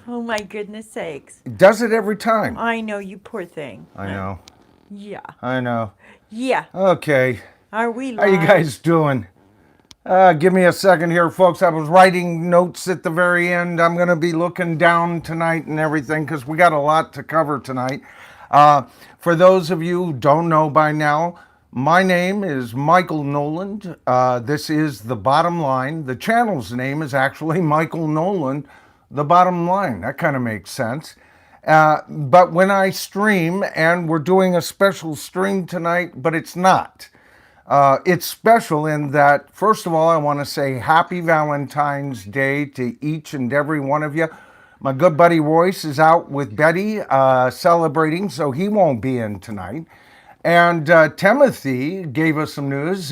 Oh my goodness sakes. It does it every time. I know, you poor thing. I know. Yeah. I know. Yeah. Okay. Are we How you live? guys doing? Give me a second here, folks. I was writing notes at the very end. I'm going to be looking down tonight and everything because we got a lot to cover tonight. Uh, for those of you who don't know by now, my name is Michael Noland. This is The Bottom Line. The channel's name is actually Michael Noland, The Bottom Line. That kind of makes sense. But when I stream, and we're doing a special stream tonight, but it's not. It's special in that, first of all, I want to say happy Valentine's Day to each and every one of you. My good buddy Royce is out with Betty celebrating, so he won't be in tonight. And Timothy gave us some news.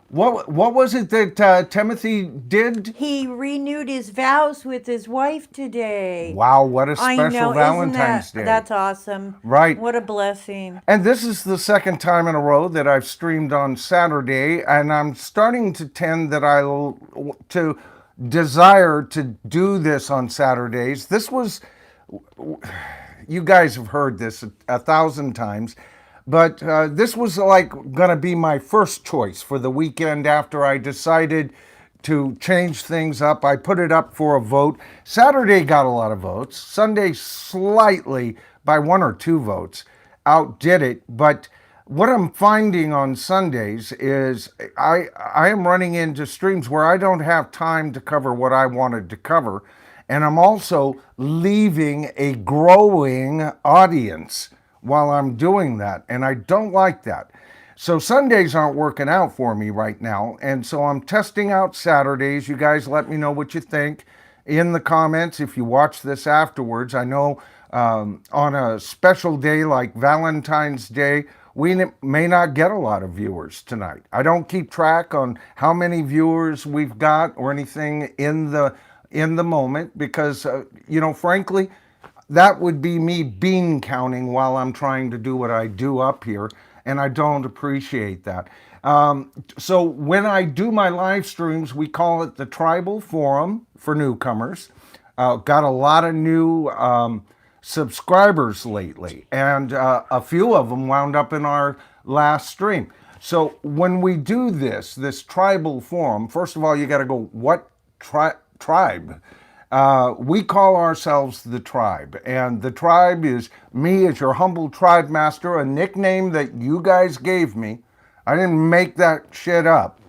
What was it that Timothy did? He renewed his vows with his wife today. Wow, what a I special know, isn't Valentine's that Day. that's awesome. Right. What a blessing. And this is the second time in a row that I've streamed on Saturday, and I'm starting to tend that I'll to desire to do this on Saturdays. This was, you guys have heard this a thousand times, but this was like going to be my first choice for the weekend after I decided to change things up. I put it up for a vote. Saturday got a lot of votes. Sunday slightly by 1 or 2 votes outdid it. But what I'm finding on Sundays is I am running into streams where I don't have time to cover what I wanted to cover. And I'm also leaving a growing audience while I'm doing that. And I don't like that. So Sundays aren't working out for me right now. And so I'm testing out Saturdays. You guys let me know what you think in the comments if you watch this afterwards. I know on a special day like Valentine's Day, we may not get a lot of viewers tonight. I don't keep track on how many viewers we've got or anything in the moment because, frankly, that would be me bean counting while I'm trying to do what I do up here, and I don't appreciate that. So when I do my live streams, we call it the Tribal Forum for newcomers. Got a lot of new subscribers lately, and a few of them wound up in our last stream. So when we do this Tribal Forum, first of all, you got to go, what tribe? We call ourselves the Tribe, and the Tribe is me as your humble tribe master, a nickname that you guys gave me. I didn't make that shit up.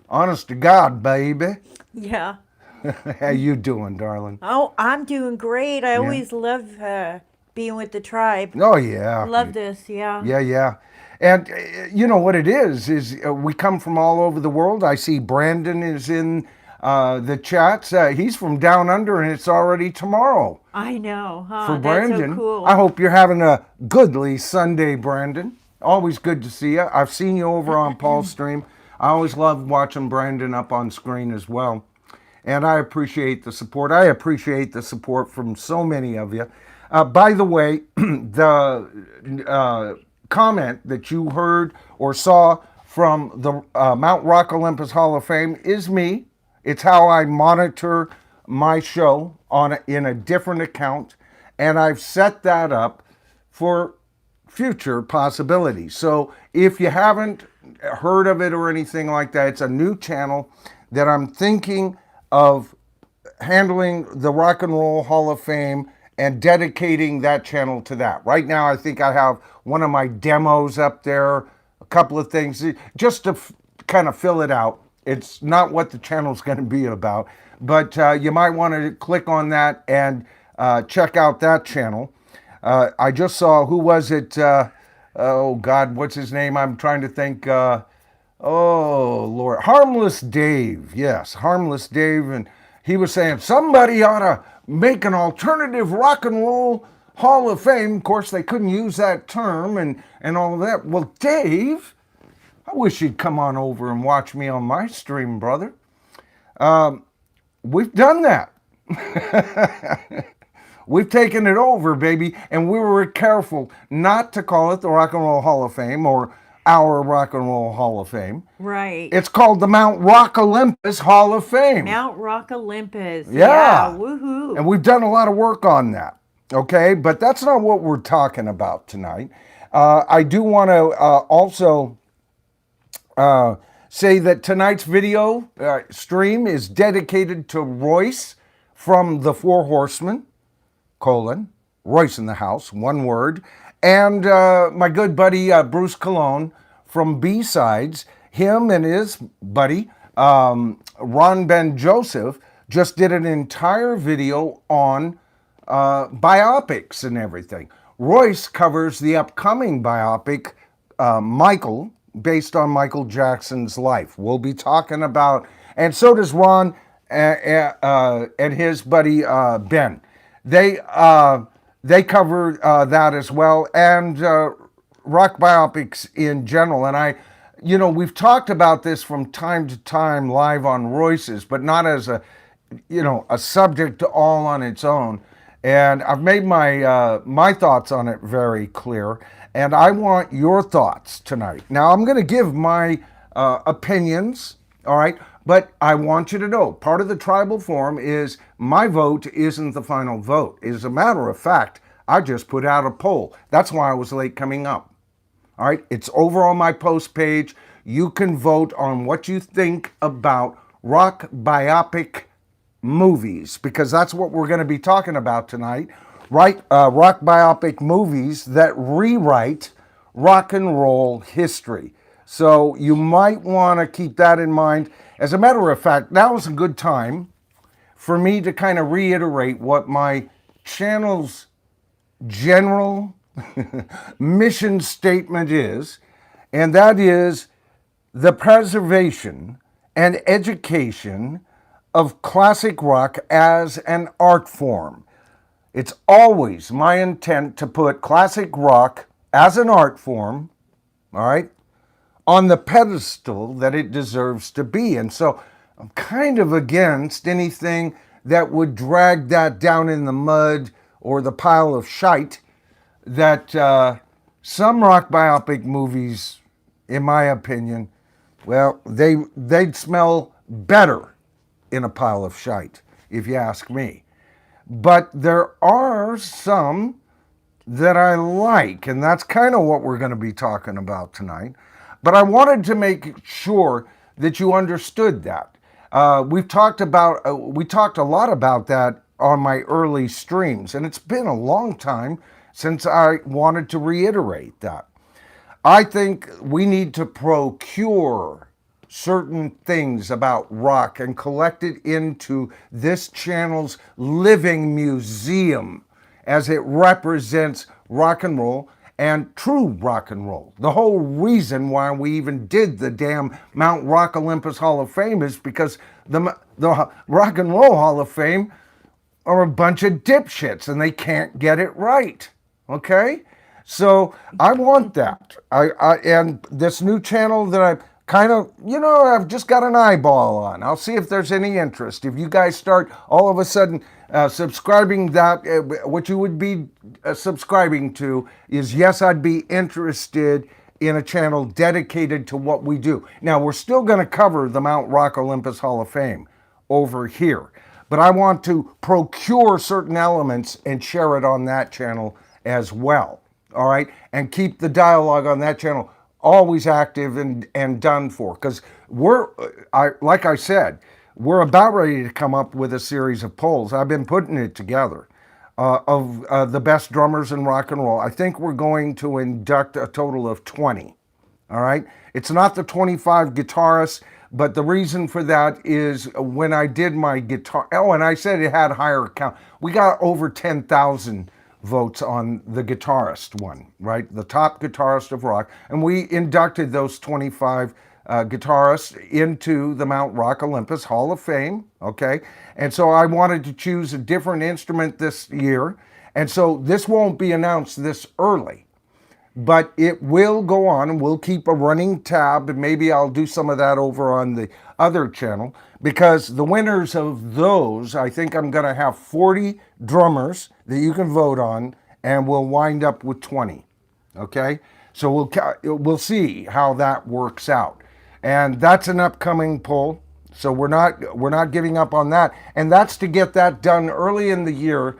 Honest to God, baby. Yeah. How you doing, darling? Oh, I'm doing great. I always love being with the tribe. Oh, yeah. Love this, yeah. Yeah. And you know what it is we come from all over the world. I see Brandon is in the chats. He's from down under, and it's already tomorrow. I know, huh? For Brandon. That's so cool. I hope you're having a goodly Sunday, Brandon. Always good to see you. I've seen you over on Paul's stream. I always love watching Brandon up on screen as well. And I appreciate the support. I appreciate the support from so many of you. By the way, the comment that you heard or saw from the Mount Rock Olympus Hall of Fame is me. It's how I monitor my show in a different account, and I've set that up for future possibilities. So if you haven't heard of it or anything like that, it's a new channel that I'm thinking of handling the Rock and Roll Hall of Fame and dedicating that channel to that. Right now, I think I have one of my demos up there, a couple of things, just to kind of fill it out. It's not what the channel's going to be about, but you might want to click on that and check out that channel. I just saw, who was it? Oh, God, what's his name? I'm trying to think. Oh, Lord. Harmless Dave. Yes, Harmless Dave. And he was saying somebody ought to make an alternative rock and roll Hall of Fame. Of course, they couldn't use that term and all of that. Well, Dave, I wish you'd come on over and watch me on my stream, brother. We've done that. We've taken it over, baby, and we were careful not to call it the Rock and Roll Hall of Fame or our Rock and Roll Hall of Fame. Right. It's called the Mount Rock Olympus Hall of Fame. Mount Rock Olympus. Yeah. Woohoo. And we've done a lot of work on that. Okay. But that's not what we're talking about tonight. I do want to also say that tonight's video stream is dedicated to Royce from The Four Horsemen, Royce in the House, one word, and my good buddy Bruce Colon from B-Sides. Him and his buddy Ron Ben Joseph just did an entire video on biopics and everything. Royce covers the upcoming biopic, Michael, based on Michael Jackson's life. We'll be talking about, and so does Ron and his buddy Ben. They cover that as well, and rock biopics in general. And we've talked about this from time to time live on Royce's, but not as a subject all on its own. And I've made my thoughts on it very clear, and I want your thoughts tonight. Now, I'm going to give my opinions, all right? But I want you to know, part of the tribal form is my vote isn't the final vote. As a matter of fact, I just put out a poll. That's why I was late coming up. All right, it's over on my post page. You can vote on what you think about rock biopic movies, because that's what we're going to be talking about tonight, right? Rock biopic movies that rewrite rock and roll history. So you might want to keep that in mind. As a matter of fact, now is a good time for me to kind of reiterate what my channel's general mission statement is, and that is the preservation and education of classic rock as an art form. It's always my intent to put classic rock as an art form, all right, on the pedestal that it deserves to be. And so I'm kind of against anything that would drag that down in the mud or the pile of shite that some rock biopic movies, in my opinion, well, they'd smell better in a pile of shite, if you ask me. But there are some that I like, and that's kind of what we're going to be talking about tonight. But I wanted to make sure that you understood that. We talked a lot about that on my early streams, and it's been a long time since I wanted to reiterate that. I think we need to procure certain things about rock and collect it into this channel's living museum as it represents rock and roll and true rock and roll. The whole reason why we even did the damn Mount Rock Olympus Hall of Fame is because the Rock and Roll Hall of Fame are a bunch of dipshits and they can't get it right. Okay? So I want that. And this new channel that I kind of, I've just got an eyeball on. I'll see if there's any interest. If you guys start all of a sudden subscribing that, what you would be subscribing to is, yes, I'd be interested in a channel dedicated to what we do. Now, we're still going to cover the Mount Rock Olympus Hall of Fame over here, but I want to procure certain elements and share it on that channel as well. All right? And keep the dialogue on that channel always active and done for, because like I said, we're about ready to come up with a series of polls. I've been putting it together of the best drummers in rock and roll. I think we're going to induct a total of 20. All right? It's not the 25 guitarists, but the reason for that is when I did my guitar, and I said it had higher count. We got over 10,000 votes on the guitarist one, right? The top guitarist of rock. And we inducted those 25 guitarists into the Mount Rock Olympus Hall of Fame, okay? And so I wanted to choose a different instrument this year. And so this won't be announced this early, but it will go on, and we'll keep a running tab, and maybe I'll do some of that over on the other channel, because the winners of those, I think I'm going to have 40 drummers that you can vote on, and we'll wind up with 20, okay? So we'll see how that works out. And that's an upcoming poll. So we're not giving up on that. And that's to get that done early in the year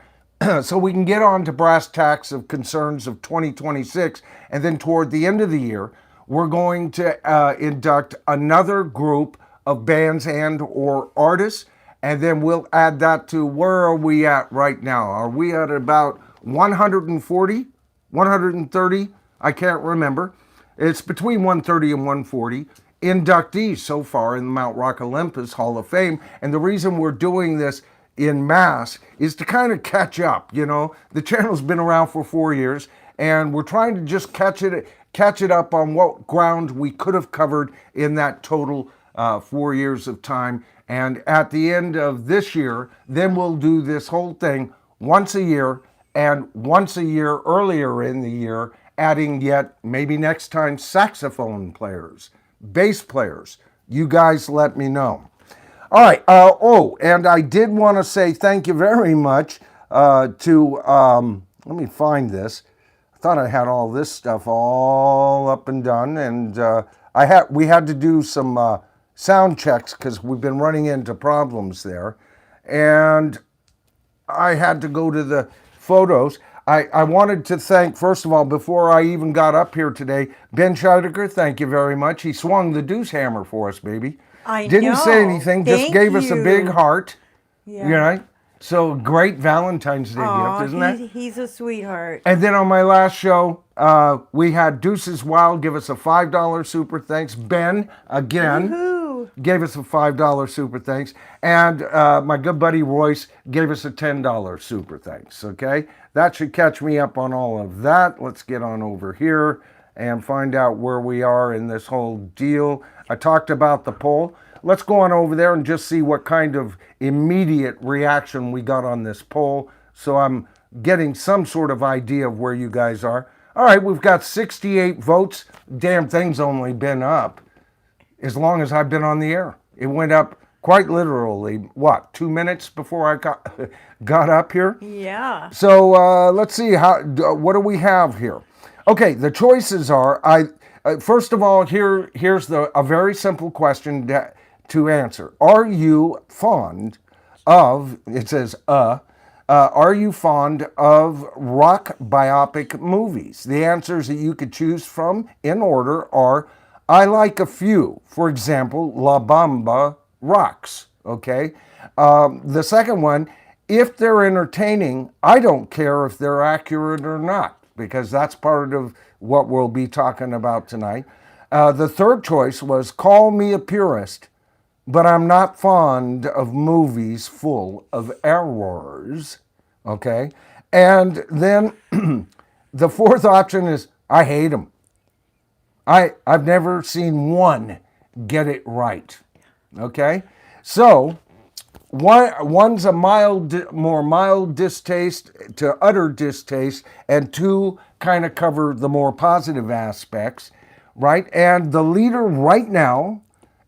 so we can get on to brass tacks of concerns of 2026. And then toward the end of the year, we're going to induct another group of bands and or artists. And then we'll add that to where are we at right now? Are we at about 140, 130? I can't remember. It's between 130 and 140 inductees so far in the Mount Rock Olympus Hall of Fame. And the reason we're doing this in mass is to kind of catch up. You know, the channel's been around for 4 years, and we're trying to just catch it up on what ground we could have covered in that total 4 years of time. And at the end of this year, then we'll do this whole thing once a year, and once a year earlier in the year, adding yet maybe next time saxophone players, bass players. You guys let me know. All right. And I did want to say thank you very much to, let me find this. I thought I had all this stuff all up and done, and we had to do some sound checks because we've been running into problems there. And I had to go to the photos. I wanted to thank, first of all, before I even got up here today, Ben Scheidecker, thank you very much. He swung the deuce hammer for us, baby. Didn't say anything, just gave us a big heart. Yeah. You know? So great Valentine's Day gift, isn't that? He's a sweetheart. And then on my last show, we had Deuces Wild give us a $5 super thanks. Ben, again, gave us a $5 super thanks. And my good buddy Royce gave us a $10 super thanks, okay? That should catch me up on all of that. Let's get on over here and find out where we are in this whole deal. I talked about the poll. Let's go on over there and just see what kind of immediate reaction we got on this poll, so I'm getting some sort of idea of where you guys are. All right, we've got 68 votes. Damn thing's only been up as long as I've been on the air. It went up quite literally, 2 minutes before I got up here? Yeah. So let's see, what do we have here? Okay, the choices are, first of all, here's a very simple question to answer. Are you fond of, it says, are you fond of rock biopic movies? The answers that you could choose from in order are, I like a few. For example, La Bamba rocks, okay? The second one, if they're entertaining, I don't care if they're accurate or not, because that's part of what we'll be talking about tonight. The third choice was, call me a purist, but I'm not fond of movies full of errors, okay? And then the fourth option is, I hate them. I've never seen one get it right, okay? So one's a more mild distaste to utter distaste, and two kind of cover the more positive aspects, right? And the leader right now,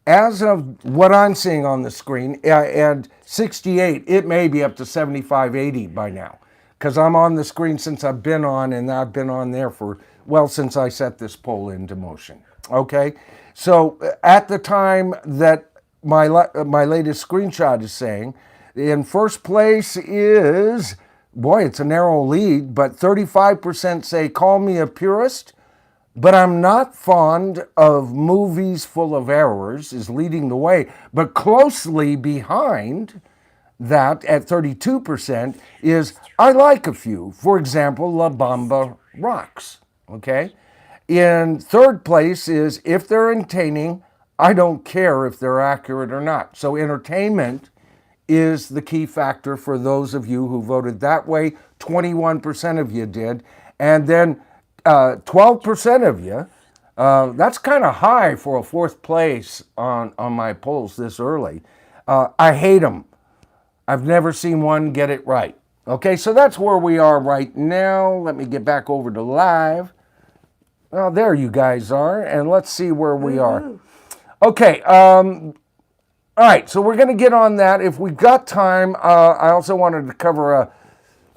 as of what I'm seeing on the screen, and 68, it may be up to 75, 80 by now, because I'm on the screen since I've been on, and I've been on there for, since I set this poll into motion, okay? So at the time that my latest screenshot is saying, in first place is, it's a narrow lead, but 35% say, call me a purist, but I'm not fond of movies full of errors, is leading the way. But closely behind that, at 32%, is I like a few. For example, La Bamba rocks, okay? In third place is, if they're entertaining, I don't care if they're accurate or not. So entertainment is the key factor for those of you who voted that way. 21% of you did. And then 12% of you, that's kind of high for a fourth place on my polls this early. I hate them. I've never seen one get it right. Okay, so that's where we are right now. Let me get back over to live. Well, there you guys are, and let's see where we are. Okay, all right, so we're going to get on that. If we've got time, I also wanted to cover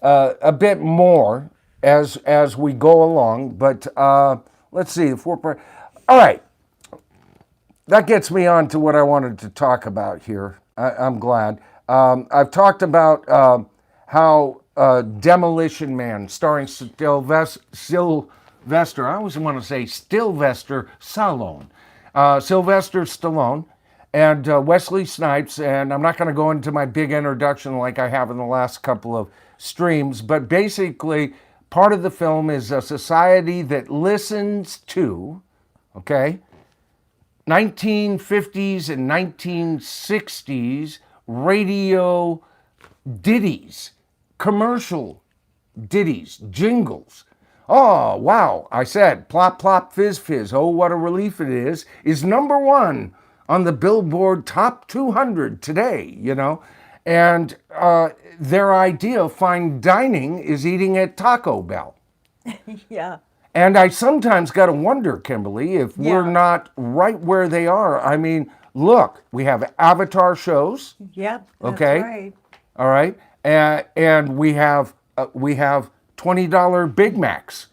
a bit more as we go along, but let's see, the 4 part. All right. That gets me on to what I wanted to talk about here. I'm glad. I've talked about how Demolition Man, starring Sylvester, I always want to say Sylvester Stallone, Sylvester Stallone, and Wesley Snipes. And I'm not going to go into my big introduction like I have in the last couple of streams, but basically, part of the film is a society that listens to, okay, 1950s and 1960s radio ditties, commercial ditties, jingles. Oh, wow, I said, plop, plop, fizz, fizz, oh, what a relief it is number one on the Billboard Top 200 today, you know. And their idea of fine dining is eating at Taco Bell. Yeah. And I sometimes got to wonder, Kimberly, if we're not right where they are. I mean, look, we have Avatar shows. Yep. That's Okay. right. All right. And we have $20 Big Macs.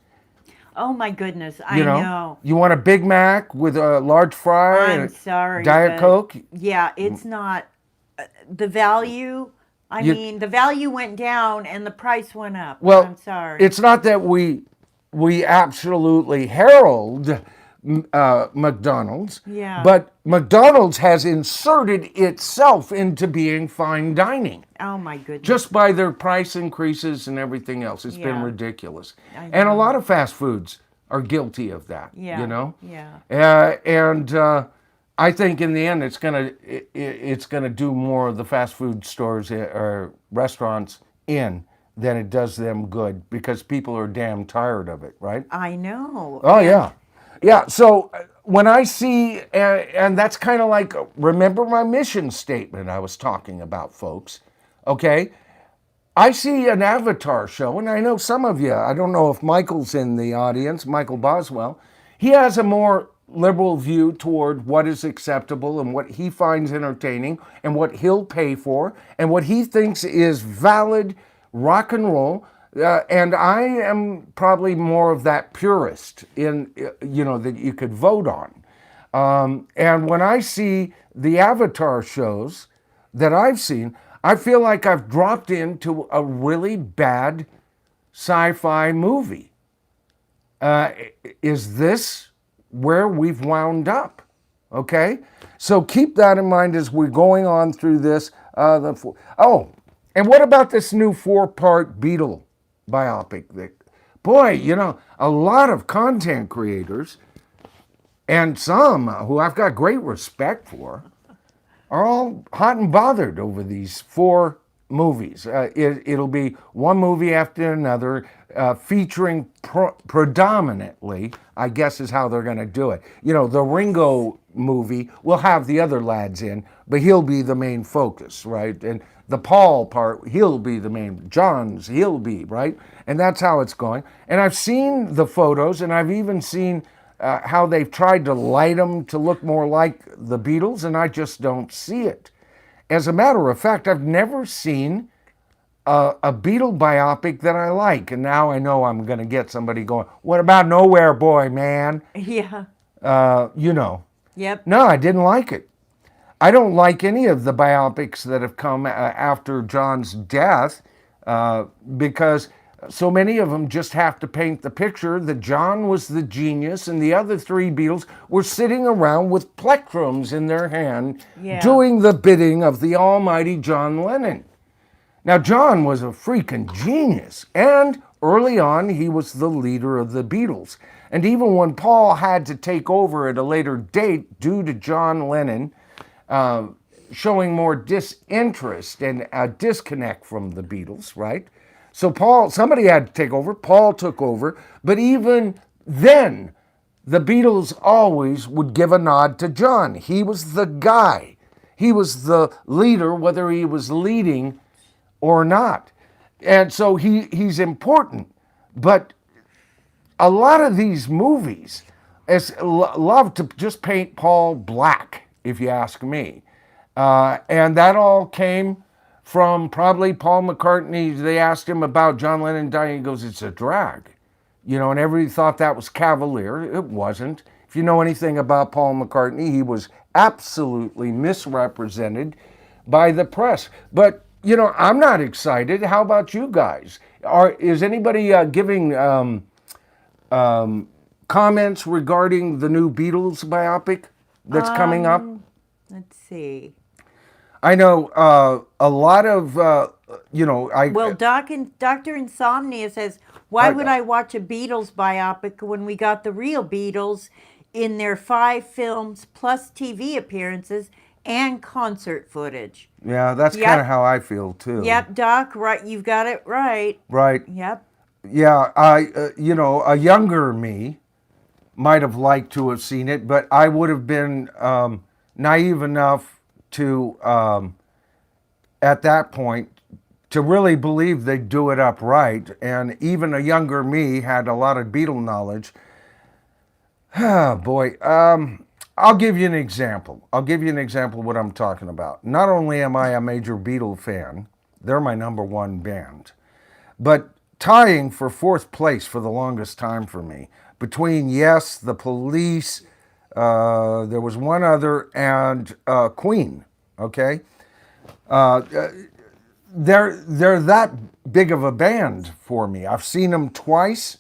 Oh my goodness, I You know, know. you want a Big Mac with a large fry I'm and sorry. Diet but Coke? Yeah, it's not the value. I You- mean, the value went down and the price went up. Well, I'm sorry. it's not that we absolutely herald McDonald's, Yeah. but McDonald's has inserted itself into being fine dining Oh my goodness. just by their price increases and everything else. It's been Yeah. ridiculous. I And a know. lot of fast foods are guilty of that, Yeah. you know? Yeah. And I think in the end it's gonna do more of the fast food stores or restaurants in than it does them good because people are damn tired of it, right? I know. Oh yeah, yeah. So when I see, and that's kind of like, remember my mission statement I was talking about, folks. Okay, I see an Avatar show, and I know some of you. I don't know if Michael's in the audience, Michael Boswell. He has a more liberal view toward what is acceptable and what he finds entertaining and what he'll pay for and what he thinks is valid rock and roll. And I am probably more of that purist in, that you could vote on. And when I see the Avatar shows that I've seen, I feel like I've dropped into a really bad sci-fi movie. Is this where we've wound up? Okay, so keep that in mind as we're going on through this. And what about this new 4-part Beatle biopic? Boy, a lot of content creators and some who I've got great respect for are all hot and bothered over these 4 movies. It'll be one movie after another, featuring predominantly, I guess is how they're going to do it. The Ringo movie will have the other lads in, but he'll be the main focus, right? And the Paul part, he'll be the main. John's, he'll be, right? And that's how it's going. And I've seen the photos, and I've even seen how they've tried to light them to look more like the Beatles, and I just don't see it. As a matter of fact, I've never seen a Beatle biopic that I like, and now I know I'm going to get somebody going, what about Nowhere Boy, man? Yeah. Yep. No, I didn't like it. I don't like any of the biopics that have come after John's death because so many of them just have to paint the picture that John was the genius and the other 3 Beatles were sitting around with plectrums in their hand doing the bidding of the almighty John Lennon. Now, John was a freaking genius, and early on, he was the leader of the Beatles. And even when Paul had to take over at a later date due to John Lennon showing more disinterest and a disconnect from the Beatles, right? So somebody had to take over. Paul took over. But even then, the Beatles always would give a nod to John. He was the guy. He was the leader, whether he was leading or not. And so he's important. But a lot of these movies love to just paint Paul black, if you ask me. And that all came from probably Paul McCartney. They asked him about John Lennon dying. He goes, it's a drag. and everybody thought that was cavalier. It wasn't. If you know anything about Paul McCartney, he was absolutely misrepresented by the press. But, I'm not excited. How about you guys? Is anybody giving comments regarding the new Beatles biopic that's coming up? Let's see. I know a lot of, Well, Dr. Insomnia says, why would I watch a Beatles biopic when we got the real Beatles in their 5 films plus TV appearances and concert footage? Yeah, that's kind of how I feel too. Yep, Doc, right. You've got it right. Right. Yep. Yeah, a younger me might have liked to have seen it, but I would have been naive enough to, at that point, to really believe they'd do it up right. And even a younger me had a lot of Beatle knowledge. Oh, boy. I'll give you an example. I'll give you an example of what I'm talking about. Not only am I a major Beatle fan, they're my number one band, but tying for 4th place for the longest time for me, between Yes, The Police, there was one other, and Queen, okay? They're that big of a band for me. I've seen them twice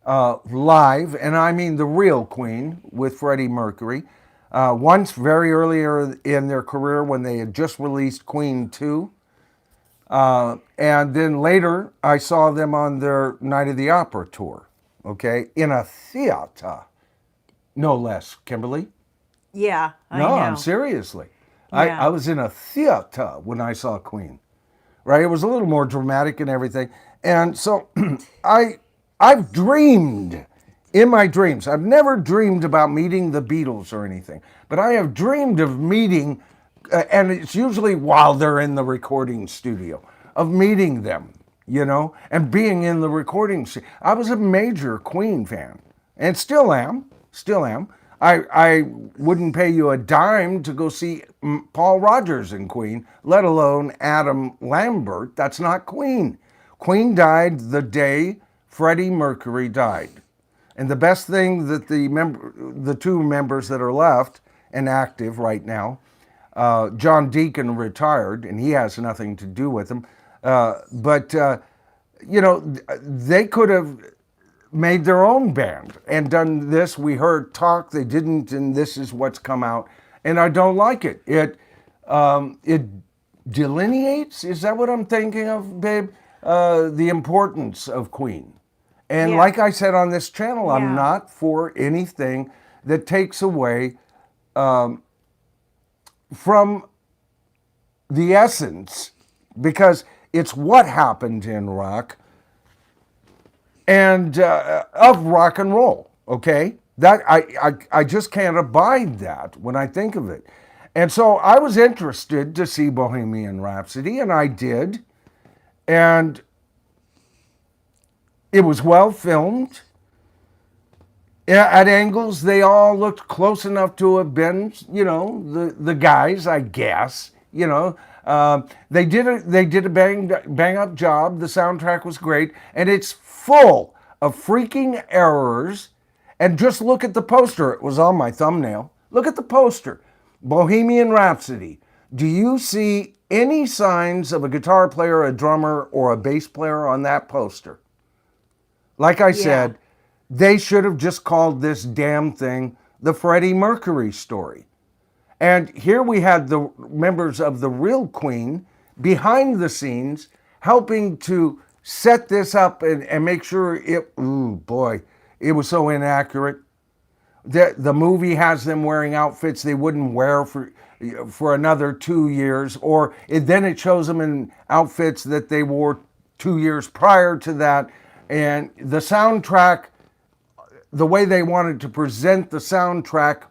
live, and I mean the real Queen with Freddie Mercury. Once very earlier in their career when they had just released Queen 2. And then later I saw them on their Night of the Opera tour, okay, in a theater, no less, Kimberly. Yeah, I No, know. I'm seriously. Yeah. I was in a theater when I saw Queen, right? It was a little more dramatic and everything. And so I've dreamed in my dreams. I've never dreamed about meeting the Beatles or anything, but I have dreamed of meeting, and it's usually while they're in the recording studio, of meeting them, and being in the recording studio. I was a major Queen fan, and still am. I wouldn't pay you a dime to go see Paul Rogers in Queen, let alone Adam Lambert. That's not Queen. Queen died the day Freddie Mercury died. And the best thing that the 2 members that are left and active right now, John Deacon retired, and he has nothing to do with them. But they could have made their own band and done this. We heard talk, they didn't, and this is what's come out. And I don't like it. It delineates, is that what I'm thinking of, babe? The importance of Queen. And like I said on this channel, I'm not for anything that takes away from the essence, because it's what happened in rock and of rock and roll, okay? That I just can't abide that when I think of it. And so I was interested to see Bohemian Rhapsody, and I did. And it was well filmed. At angles, they all looked close enough to have been, the guys, I guess. They did a bang up job. The soundtrack was great, and it's full of freaking errors. And just look at the poster. It was on my thumbnail. Look at the poster. Bohemian Rhapsody. Do you see any signs of a guitar player, a drummer, or a bass player on that poster? Like I said, they should have just called this damn thing the Freddie Mercury story. And here we had the members of the real Queen behind the scenes helping to set this up and make sure it was so inaccurate. The movie has them wearing outfits they wouldn't wear for another 2 years, or then it shows them in outfits that they wore 2 years prior to that. And the soundtrack, the way they wanted to present the soundtrack,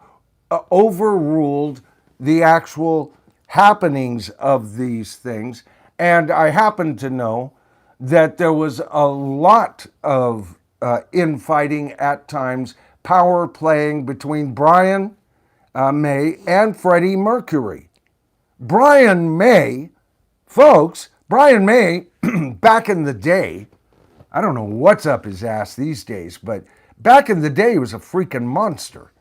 overruled the actual happenings of these things. And I happen to know that there was a lot of infighting at times, power playing between Brian May and Freddie Mercury. Brian May, folks, back in the day, I don't know what's up his ass these days, but back in the day, he was a freaking monster.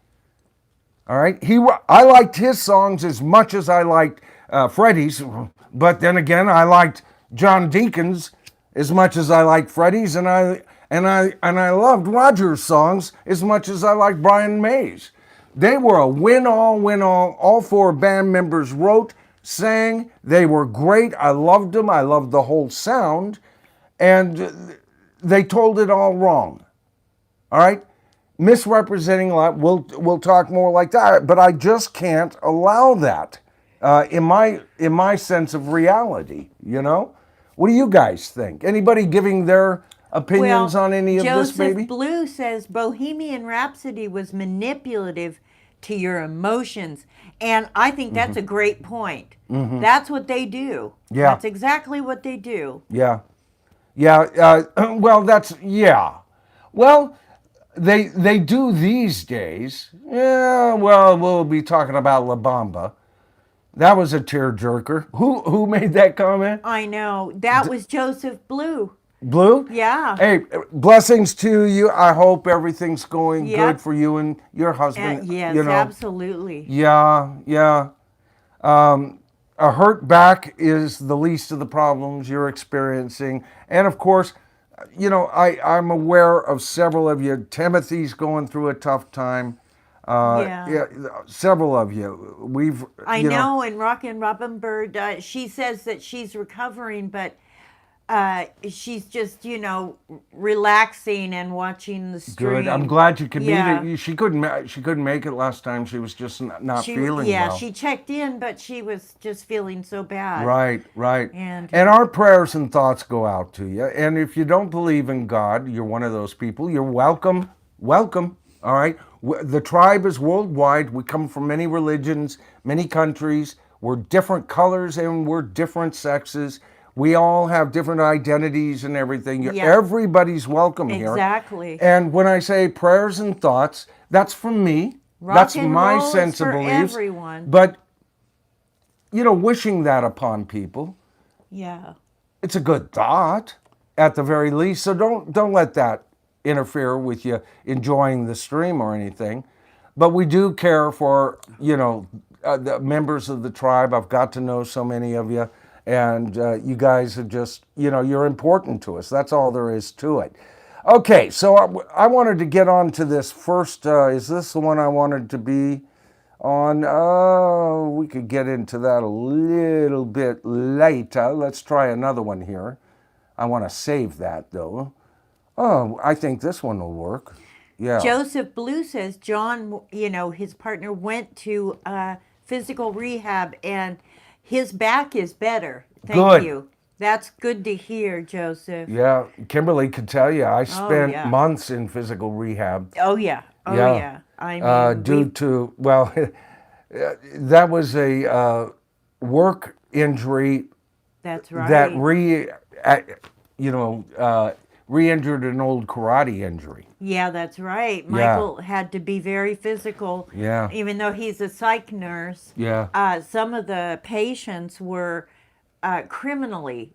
All right, I liked his songs as much as I liked Freddie's, but then again, I liked John Deacon's as much as I liked Freddie's, and I loved Roger's songs as much as I liked Brian May's. They were a win all, win all. All four band members wrote, sang. They were great. I loved them. I loved the whole sound, and they told it all wrong. All right, misrepresenting a lot. We'll talk more like that, but I just can't allow that in my sense of reality. You know, what do you guys think? Anybody giving their opinions on any of this, baby? Joseph Blue says Bohemian Rhapsody was manipulative to your emotions. And I think that's a great point. That's what they do. Yeah. That's exactly what they do. Yeah. Yeah. Well, Well, they do these days. Yeah, well, we'll be talking about La Bamba. That was a tearjerker. Who made that comment? I know. That was Joseph Blue. Blue? Yeah. Hey, blessings to you. I hope everything's going Yep. good for you and your husband. Yes, you know. absolutely. Yeah. A hurt back is the least of the problems you're experiencing. And of course, you know, I'm aware of several of you. Timothy's going through a tough time. Yeah. Several of you. I know, and Rockin' Robin Bird, she says that she's recovering, but she's just, relaxing and watching the stream. Good. I'm glad you could Yeah. meet it. She couldn't make it last time. She was just not feeling Yeah, well. she checked in, but she was just feeling so bad. Right. And our prayers and thoughts go out to you. And if you don't believe in God, you're one of those people, you're welcome. Welcome. All right. The tribe is worldwide. We come from many religions, many countries. We're different colors and we're different sexes. We all have different identities and everything. Yeah. Everybody's welcome here. Exactly. And when I say prayers and thoughts, that's from me. Rock That's and my roll is sense of for beliefs. everyone. But, wishing that upon people, Yeah. it's a good thought at the very least. So don't let that interfere with you enjoying the stream or anything. But we do care for, the members of the tribe. I've got to know so many of you. And you guys are just, you're important to us. That's all there is to it. Okay, so I wanted to get on to this first. Is this the one I wanted to be on? We could get into that a little bit later. Let's try another one here. I want to save that, though. Oh, I think this one will work. Yeah. Joseph Blue says John, his partner went to physical rehab and his back is better. Thank you. That's good to hear, Joseph. Yeah, Kimberly could tell you. I spent yeah. months in physical rehab. Oh, yeah. I mean, Due to, that was a work injury that's right. that re-injured an old karate injury. Yeah, that's right. Michael had to be very physical. Yeah. Even though he's a psych nurse. Yeah. Some of the patients were criminally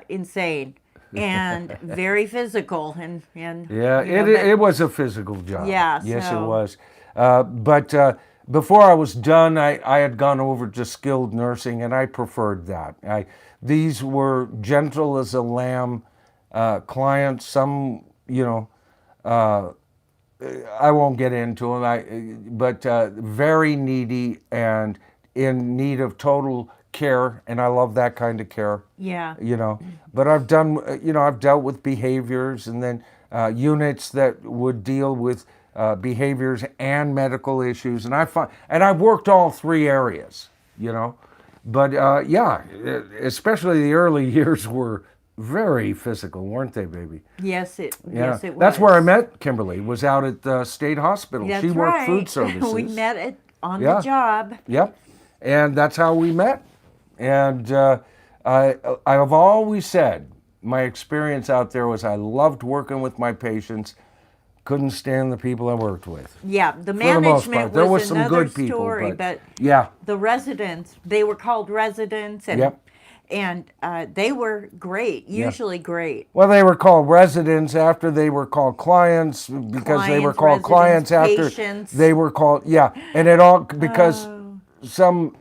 insane and very physical. And Yeah, it was a physical job. Yeah. Yes, it was. But before I was done, I had gone over to skilled nursing, and I preferred that. These were gentle as a lamb clients. Some, I won't get into them, but very needy and in need of total care, and I love that kind of care. Yeah. But I've dealt with behaviors, and then units that would deal with behaviors and medical issues, and I've worked all three areas, But especially the early years were very physical, weren't they, baby? Yes, it was. That's where I met Kimberly, was out at the state hospital. That's she worked right. food services. We met on the job. Yep. And that's how we met. And I've always said, my experience out there was I loved working with my patients. Couldn't stand the people I worked with. Yeah, the For the most management part. There was some another good people, story, but but yeah. the residents, they were called residents, and Yep. And they were great, usually great. Well, they were called residents after they were called clients, because they were Clients, called clients residents, after patients. they were called, yeah. And it all, because some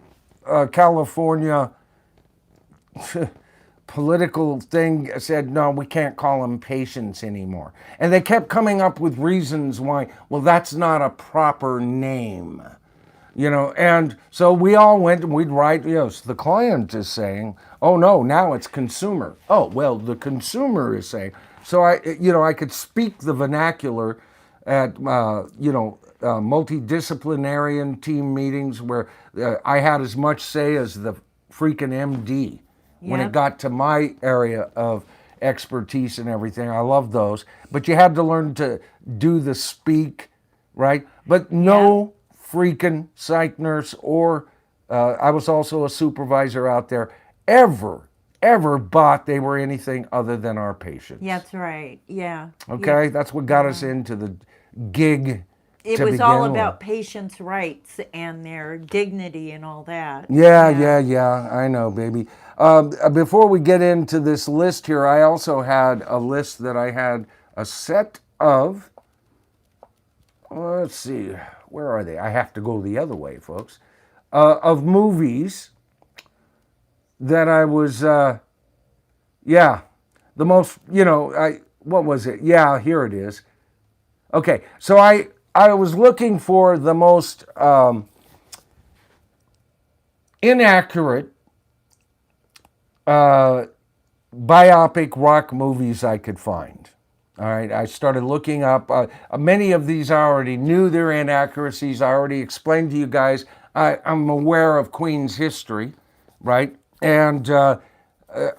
California political thing said, no, we can't call them patients anymore. And they kept coming up with reasons why, well, that's not a proper name. And so we all went and we'd write, so the client is saying, oh no, now it's consumer. Oh, well, the consumer is saying. So I could speak the vernacular at, multidisciplinarian team meetings where I had as much say as the freaking MD when it got to my area of expertise and everything. I love those. But you had to learn to do the speak, right? But no freaking psych nurse or I was also a supervisor out there ever bought they were anything other than our patients. That's right. Yeah. Okay, Yeah. that's what got us into the gig. It was all about patients' rights and their dignity and all that. Yeah, I know, baby. Before we get into this list here, I also had a list that I had a set of, let's see, where are they? I have to go the other way, folks. Of movies that I was, the most, what was it? Yeah, here it is. Okay, so I was looking for the most inaccurate biopic rock movies I could find. All right, I started looking up. Many of these I already knew their inaccuracies. I already explained to you guys. I'm aware of Queen's history, right? And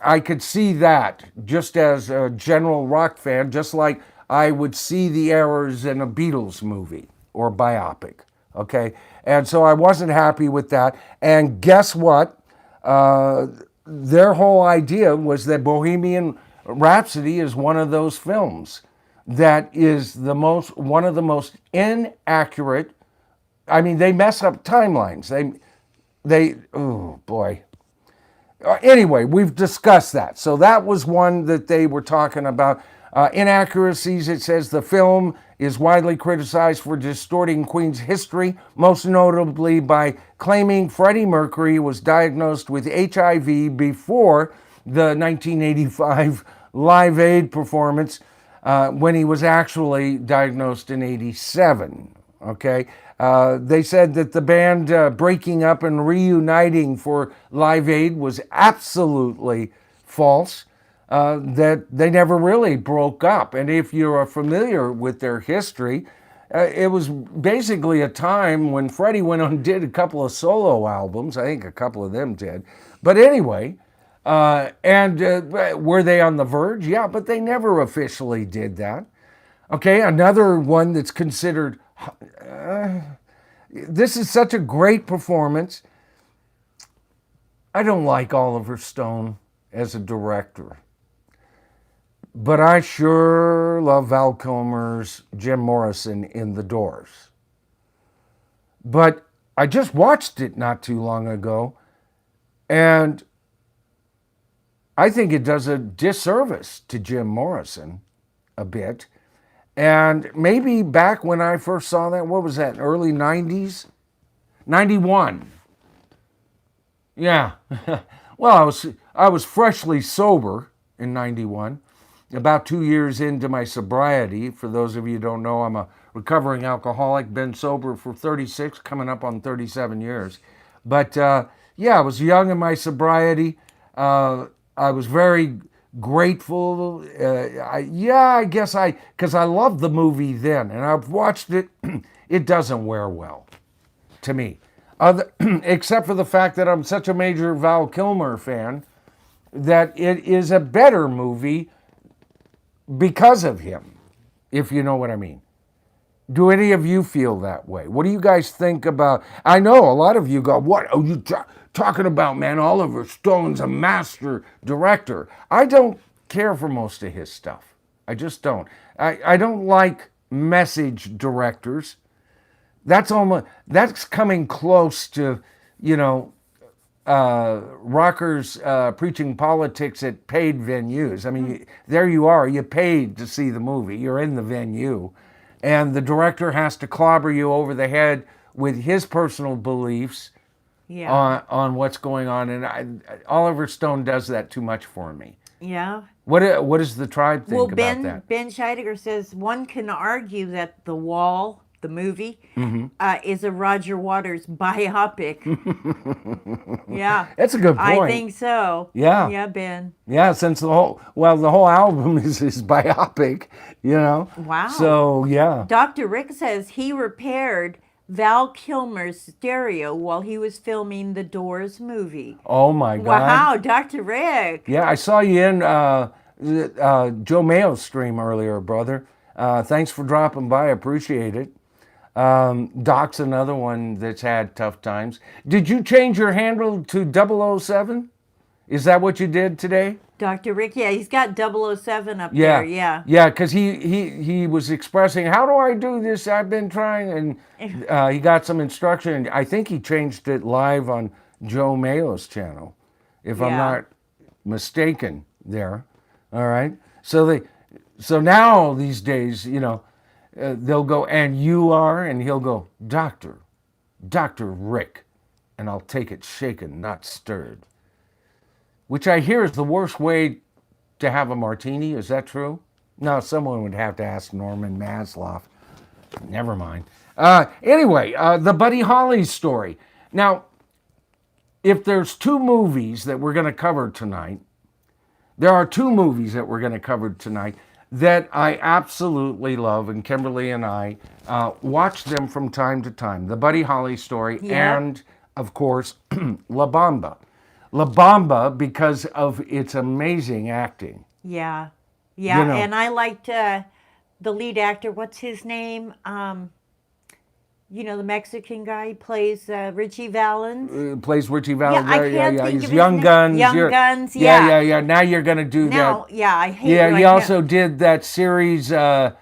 I could see that just as a general rock fan, just like I would see the errors in a Beatles movie or biopic, okay? And so I wasn't happy with that. And guess what? Their whole idea was that Bohemian Rhapsody is one of those films that is one of the most inaccurate. I mean, they mess up timelines. Oh boy. Anyway, we've discussed that. So that was one that they were talking about. Inaccuracies, it says the film is widely criticized for distorting Queen's history, most notably by claiming Freddie Mercury was diagnosed with HIV before the 1985 Live Aid performance, when he was actually diagnosed in 87. Okay, they said that the band breaking up and reuniting for Live Aid was absolutely false. That they never really broke up. And if you're familiar with their history, it was basically a time when Freddie went on and did a couple of solo albums. I think a couple of them did. But anyway, were they on the verge? Yeah, but they never officially did that. Okay, another one that's considered, this is such a great performance. I don't like Oliver Stone as a director. But I sure love Val Kilmer's Jim Morrison in The Doors. But I just watched it not too long ago, and I think it does a disservice to Jim Morrison a bit. And maybe back when I first saw that, what was that, early 90s? 91. Yeah. Well, I was freshly sober in 91. About 2 years into my sobriety. For those of you who don't know, I'm a recovering alcoholic, been sober for 36, coming up on 37 years. But I was young in my sobriety. I was very grateful. I guess because I loved the movie then, and I've watched it. It doesn't wear well to me. Except for the fact that I'm such a major Val Kilmer fan, that it is a better movie because of him, if you know what I mean. Do any of you feel that way? What do you guys think about? I know a lot of you go, what are you talking about, man? Oliver Stone's a master director. I don't care for most of his stuff. I just don't. I don't like message directors. That's coming close to, rockers preaching politics at paid venues. I mean, there you are. You paid to see the movie. You're in the venue. And the director has to clobber you over the head with his personal beliefs on what's going on. And Oliver Stone does that too much for me. Yeah. What does the tribe think about that? Ben Scheidegger says one can argue that The Wall, the movie, is a Roger Waters biopic. Yeah. That's a good point. I think so. Yeah. Yeah, Ben. Yeah, since the whole album is his biopic, you know. Wow. So, yeah. Dr. Rick says he repaired Val Kilmer's stereo while he was filming the Doors movie. Oh, my God. Wow, Dr. Rick. Yeah, I saw you in Joe Mayo's stream earlier, brother. Thanks for dropping by. I appreciate it. Doc's another one that's had tough times. Did you change your handle to 007? Is that what you did today? Dr. Rick, yeah, he's got 007 up there, yeah. Yeah, because he was expressing, how do I do this? I've been trying, and he got some instruction. I think he changed it live on Joe Mayo's channel, if I'm not mistaken there. All right? So now these days, you know, they'll go, and you are, and he'll go, Dr. Rick, and I'll take it shaken, not stirred. Which I hear is the worst way to have a martini. Is that true? No, someone would have to ask Norman Maslow. Never mind. Anyway, the Buddy Holly story. Now, if there's two movies that we're going to cover tonight, there are two movies that we're going to cover tonight that I absolutely love, and Kimberly and I watch them from time to time. The Buddy Holly story and, of course, La Bamba. La Bamba because of its amazing acting. Yeah. You know. And I liked the lead actor, what's his name? You know, the Mexican guy, he plays Richie Valens. Plays Richie Valens. Yeah, I can't think He's of his Young name. Guns. Young Guns, yeah. Yeah. Now you're going to do that. Yeah, I hate Yeah, it. he also did that series that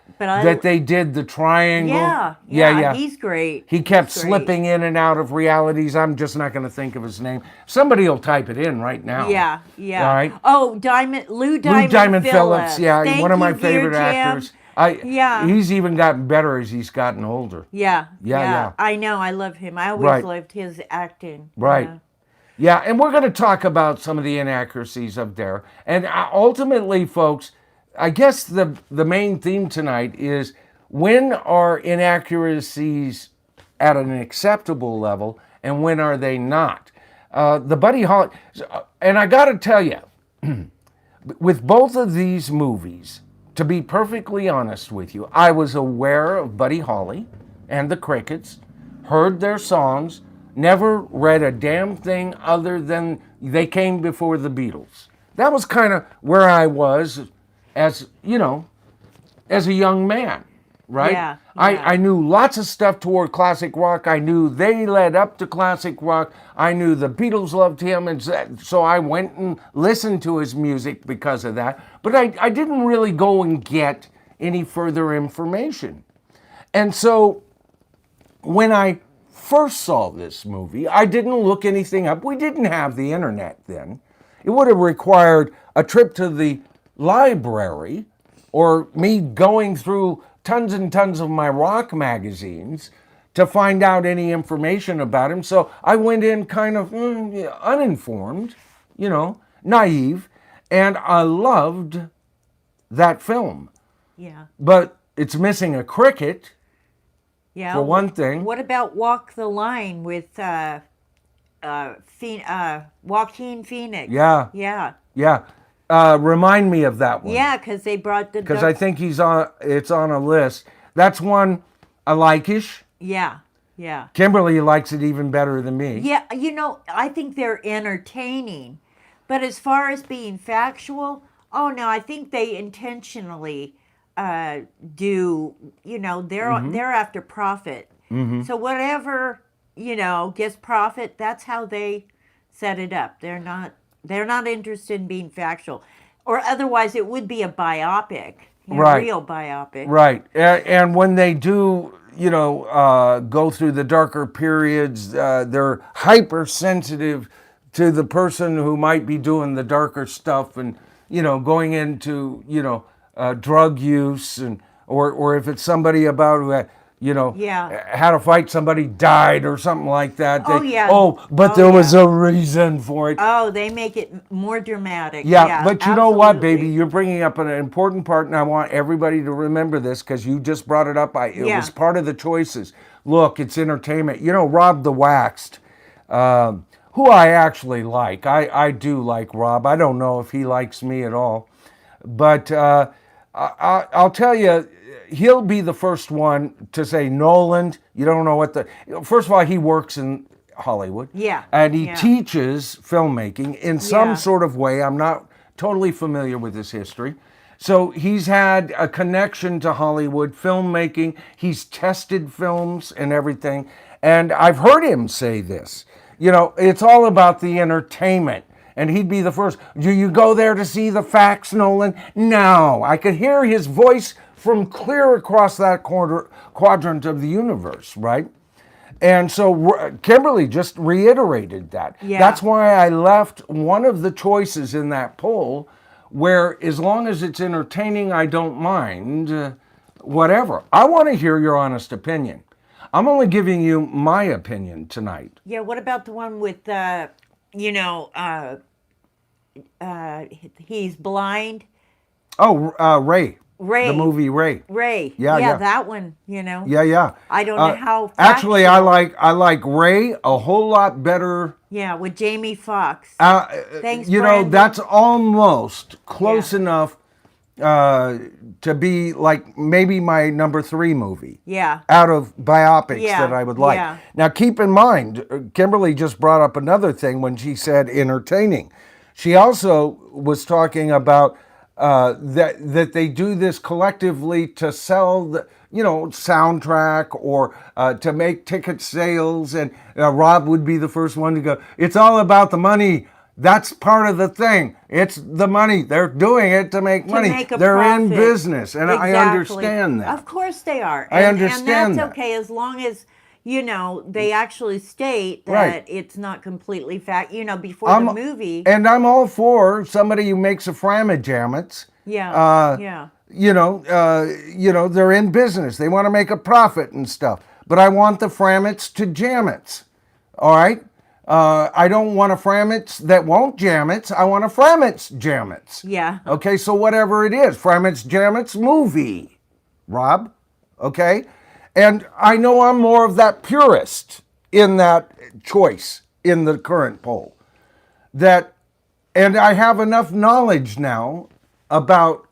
they did, The Triangle. Yeah, he's great. He kept slipping in and out of realities. I'm just not going to think of his name. Somebody will type it in right now. Yeah. All right. Oh, Lou Diamond Phillips. Yeah, Thank one of my you, favorite dear Jam. actors. He's even gotten better as he's gotten older. Yeah. Yeah. I know. I love him. I always loved his acting. Right. Yeah, and we're going to talk about some of the inaccuracies of there. And ultimately, folks, I guess the main theme tonight is, when are inaccuracies at an acceptable level and when are they not? The Buddy Holly, and I got to tell you, with both of these movies, to be perfectly honest with you, I was aware of Buddy Holly and the Crickets, heard their songs, never read a damn thing other than they came before the Beatles. That was kind of where I was as, you know, as a young man, right? Yeah. I knew lots of stuff toward classic rock. I knew they led up to classic rock. I knew the Beatles loved him, and so I went and listened to his music because of that. But I didn't really go and get any further information. And so when I first saw this movie, I didn't look anything up. We didn't have the internet then. It would have required a trip to the library or me going through tons and tons of my rock magazines to find out any information about him. So I went in kind of uninformed, you know, naive, and I loved that film. Yeah. But it's missing a cricket, for one thing. What about Walk the Line with Joaquin Phoenix? Yeah. Remind me of that one. Yeah, because they brought the... Because I think it's on a list. That's one I like-ish. Yeah. Kimberly likes it even better than me. Yeah, you know, I think they're entertaining. But as far as being factual, oh no, I think they intentionally do, you know, they're after profit. Mm-hmm. So whatever, you know, gets profit, that's how they set it up. They're not interested in being factual. Or otherwise it would be a biopic. Right. Real biopic. Right. And when they do, you know, go through the darker periods, they're hypersensitive to the person who might be doing the darker stuff and, going into, drug use, and or if it's somebody about who had a fight, somebody died or something like that. But there was a reason for it. Oh, they make it more dramatic. Yeah, but you know what, absolutely. baby? You're bringing up an important part, and I want everybody to remember this because you just brought it up. It was part of the choices. Look, it's entertainment. Rob the Waxed, who I actually like. I do like Rob. I don't know if he likes me at all. But I'll tell you, he'll be the first one to say, Noland, you don't know what first of all, he works in Hollywood. Yeah. And he teaches filmmaking in some sort of way. I'm not totally familiar with his history. So he's had a connection to Hollywood filmmaking. He's tested films and everything. And I've heard him say this. It's all about the entertainment. And he'd be the first. Do you go there to see the facts, Noland? No. I could hear his voice from clear across that quadrant of the universe, right? And so Kimberly just reiterated that. Yeah. That's why I left one of the choices in that poll where, as long as it's entertaining, I don't mind, whatever. I want to hear your honest opinion. I'm only giving you my opinion tonight. Yeah, what about the one with, he's blind? Oh, Ray. Ray. The movie Ray. Ray. Yeah. That one, Yeah. I don't know how Actually, factual. I like Ray a whole lot better. Yeah, with Jamie Foxx. Thanks, Brandon. That's almost close enough to be like maybe my number 3 movie. Yeah. Out of biopics that I would like. Yeah. Now, keep in mind, Kimberly just brought up another thing when she said entertaining. She also was talking about that they do this collectively to sell the soundtrack or to make ticket sales, and Rob would be the first one to go, it's all about the money. That's part of the thing. It's the money. They're doing it to make money. They're profit. In business, and Exactly. I understand that. Of course they are. I understand and that. that's okay as long as they actually state that it's not completely fact. Before the movie. And I'm all for somebody who makes a framajammets. Yeah. They're in business. They want to make a profit and stuff. But I want the framets to jammets. All right? I don't want a framets that won't jammets. I want a framets jammets. Yeah. Okay, so whatever it is, framets jammets movie. Rob? Okay? And I know I'm more of that purist in that choice in the current poll. And I have enough knowledge now about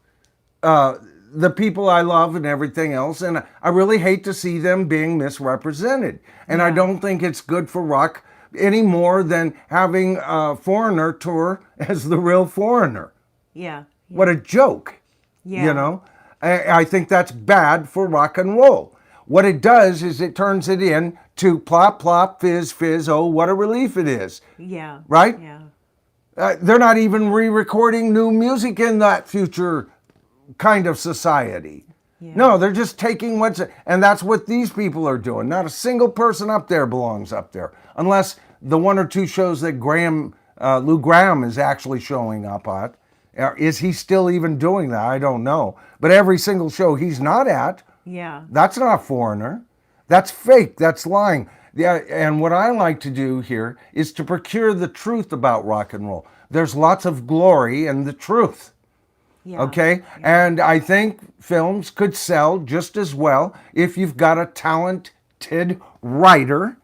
the people I love and everything else, and I really hate to see them being misrepresented. And I don't think it's good for rock any more than having a Foreigner tour as the real Foreigner. Yeah. What a joke. Yeah. I think that's bad for rock and roll. What it does is it turns it in to plop, plop, fizz, fizz, oh, what a relief it is. Yeah. Right? Yeah. They're not even re-recording new music in that future kind of society. Yeah. No, they're just taking and that's what these people are doing. Not a single person up there belongs up there, unless the 1 or 2 shows that Lou Graham is actually showing up at. Is he still even doing that? I don't know. But every single show he's not at, that's not Foreigner. That's fake. That's lying. Yeah, and what I like to do here is to procure the truth about rock and roll. There's lots of glory in the truth. Yeah. Okay? Yeah. And I think films could sell just as well if you've got a talented writer.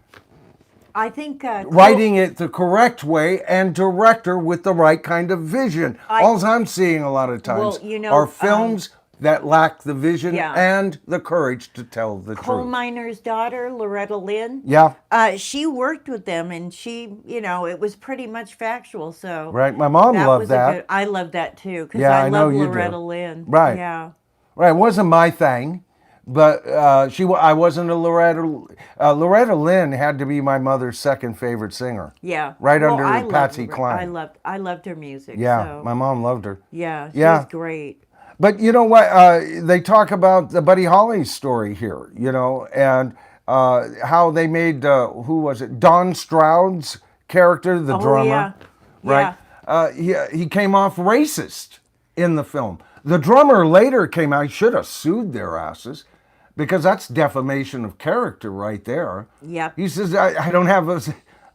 I think writing it the correct way and director with the right kind of vision. All I'm seeing a lot of times are films that lack the vision and the courage to tell the truth. Coal miner's daughter, Loretta Lynn. Yeah. She worked with them, and she, it was pretty much factual. So right, my mom loved that. I love that too because I love Loretta Lynn. Right. Yeah. Right. It wasn't my thing, but I wasn't a Loretta. Loretta Lynn had to be my mother's second favorite singer. Yeah. Right under Patsy Cline. I loved her music. Yeah. So. My mom loved her. Yeah. She was great. But you know what? They talk about the Buddy Holly story here, and how they made, who was it? Don Stroud's character, the drummer, yeah. right? He came off racist in the film. The drummer later came out. He should have sued their asses because that's defamation of character right there. Yep. He says, I don't have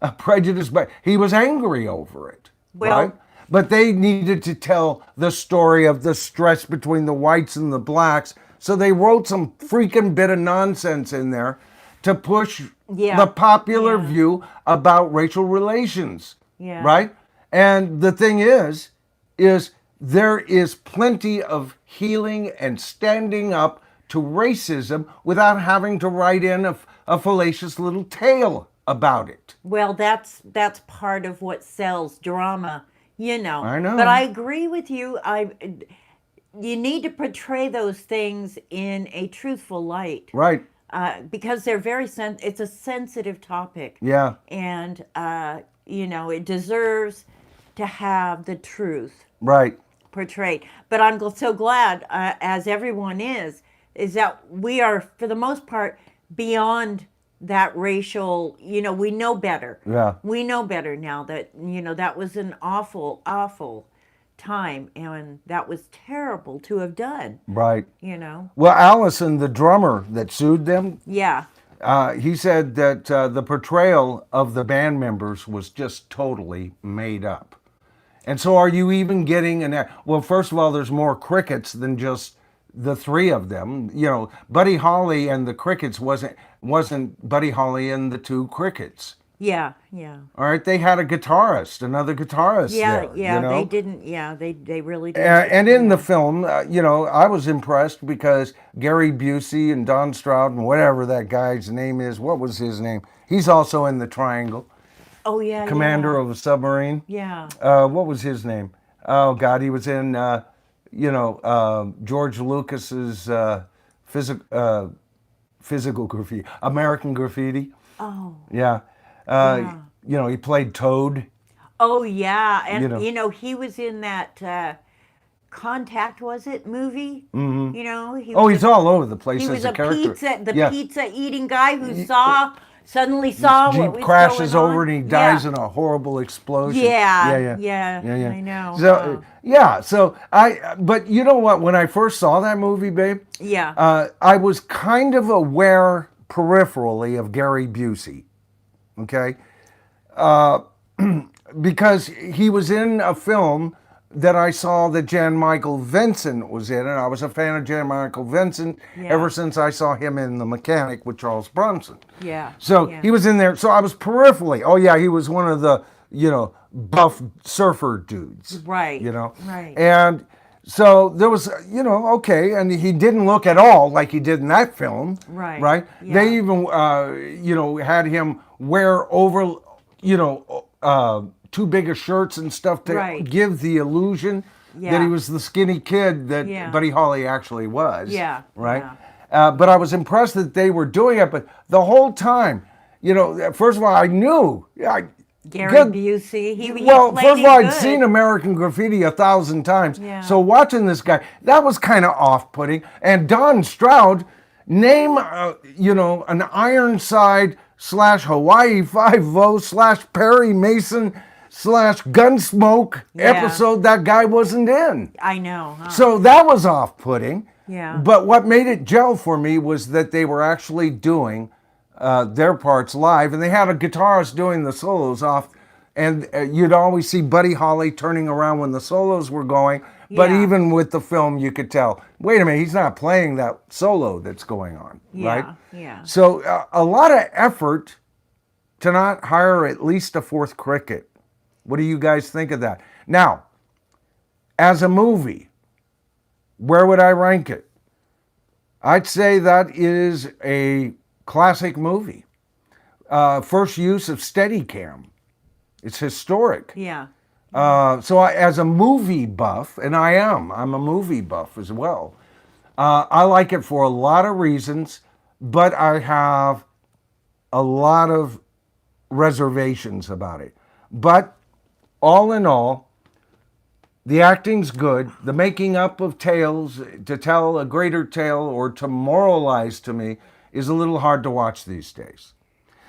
a prejudice, but he was angry over it, right? But they needed to tell the story of the stress between the whites and the blacks. So they wrote some freaking bit of nonsense in there to push the popular view about racial relations, right? And the thing is there is plenty of healing and standing up to racism without having to write in a fallacious little tale about it. Well, that's part of what sells drama, you know. I know. But I agree with you. You need to portray those things in a truthful light. Right. Because they're it's a sensitive topic. Yeah. And, you know, it deserves to have the truth. Right. Portrayed. But I'm so glad, as everyone is that we are, for the most part, beyond that racial, you know, we know better. Yeah. We know better now that, you know, that was an awful, awful time, and that was terrible to have done. Right. You know. Well, Allison, the drummer that sued them, yeah, he said that the portrayal of the band members was just totally made up. And so are you even getting well, first of all, there's more Crickets than just the three of them. You know, Buddy Holly and the Crickets wasn't Buddy Holly and the two Crickets. Yeah. All right, they had another guitarist there. Yeah, you know? they didn't, they really didn't. And in the film, you know, I was impressed because Gary Busey and Don Stroud and whatever that guy's name is, what was his name? He's also in The Triangle. Oh, yeah, Commander of a submarine. Yeah. What was his name? Oh, God, he was in, you know, George Lucas's physical graffiti, American Graffiti. Oh. Yeah. You know, he played Toad. Oh, yeah. And, you know, he was in that Contact, was it, movie? Mm-hmm. You know? He's all over the place as a character. Pizza-eating guy who suddenly saw what was crashes going over on. and he dies in a horrible explosion. Yeah, I know. So, but you know what? When I first saw that movie, babe, I was kind of aware peripherally of Gary Busey, okay? Because he was in a film that I saw that Jan Michael Vincent was in, and I was a fan of Jan Michael Vincent ever since I saw him in The Mechanic with Charles Bronson. So he was in there. So I was peripherally. Oh yeah, he was one of the, you know, buff surfer dudes. Right. You know. Right. And so there was, you know, okay, and he didn't look at all like he did in that film. Right. Right. Yeah. They even, you know, had him wear over, you know, too big of shirts and stuff to give the illusion that he was the skinny kid that Buddy Holly actually was. Yeah. Right? Yeah. But I was impressed that they were doing it. But the whole time, you know, first of all, I knew. Gary Busey. He first of all, I'd seen American Graffiti 1,000 times. Yeah. So watching this guy, that was kind of off-putting. And Don Stroud, name, you know, an Ironside / Hawaii Five-O / Perry Mason / Gunsmoke episode that guy wasn't in. I know. Huh? So that was off-putting. Yeah. But what made it gel for me was that they were actually doing their parts live, and they had a guitarist doing the solos off, and you'd always see Buddy Holly turning around when the solos were going. But even with the film, you could tell, wait a minute, he's not playing that solo that's going on, right? Yeah. So a lot of effort to not hire at least a fourth Cricket. What do you guys think of that? Now, as a movie, where would I rank it? I'd say that is a classic movie. First use of Steadicam. It's historic. Yeah. So as a movie buff, and I'm a movie buff as well, I like it for a lot of reasons, but I have a lot of reservations about it. But all in all, the acting's good. The making up of tales to tell a greater tale or to moralize to me is a little hard to watch these days.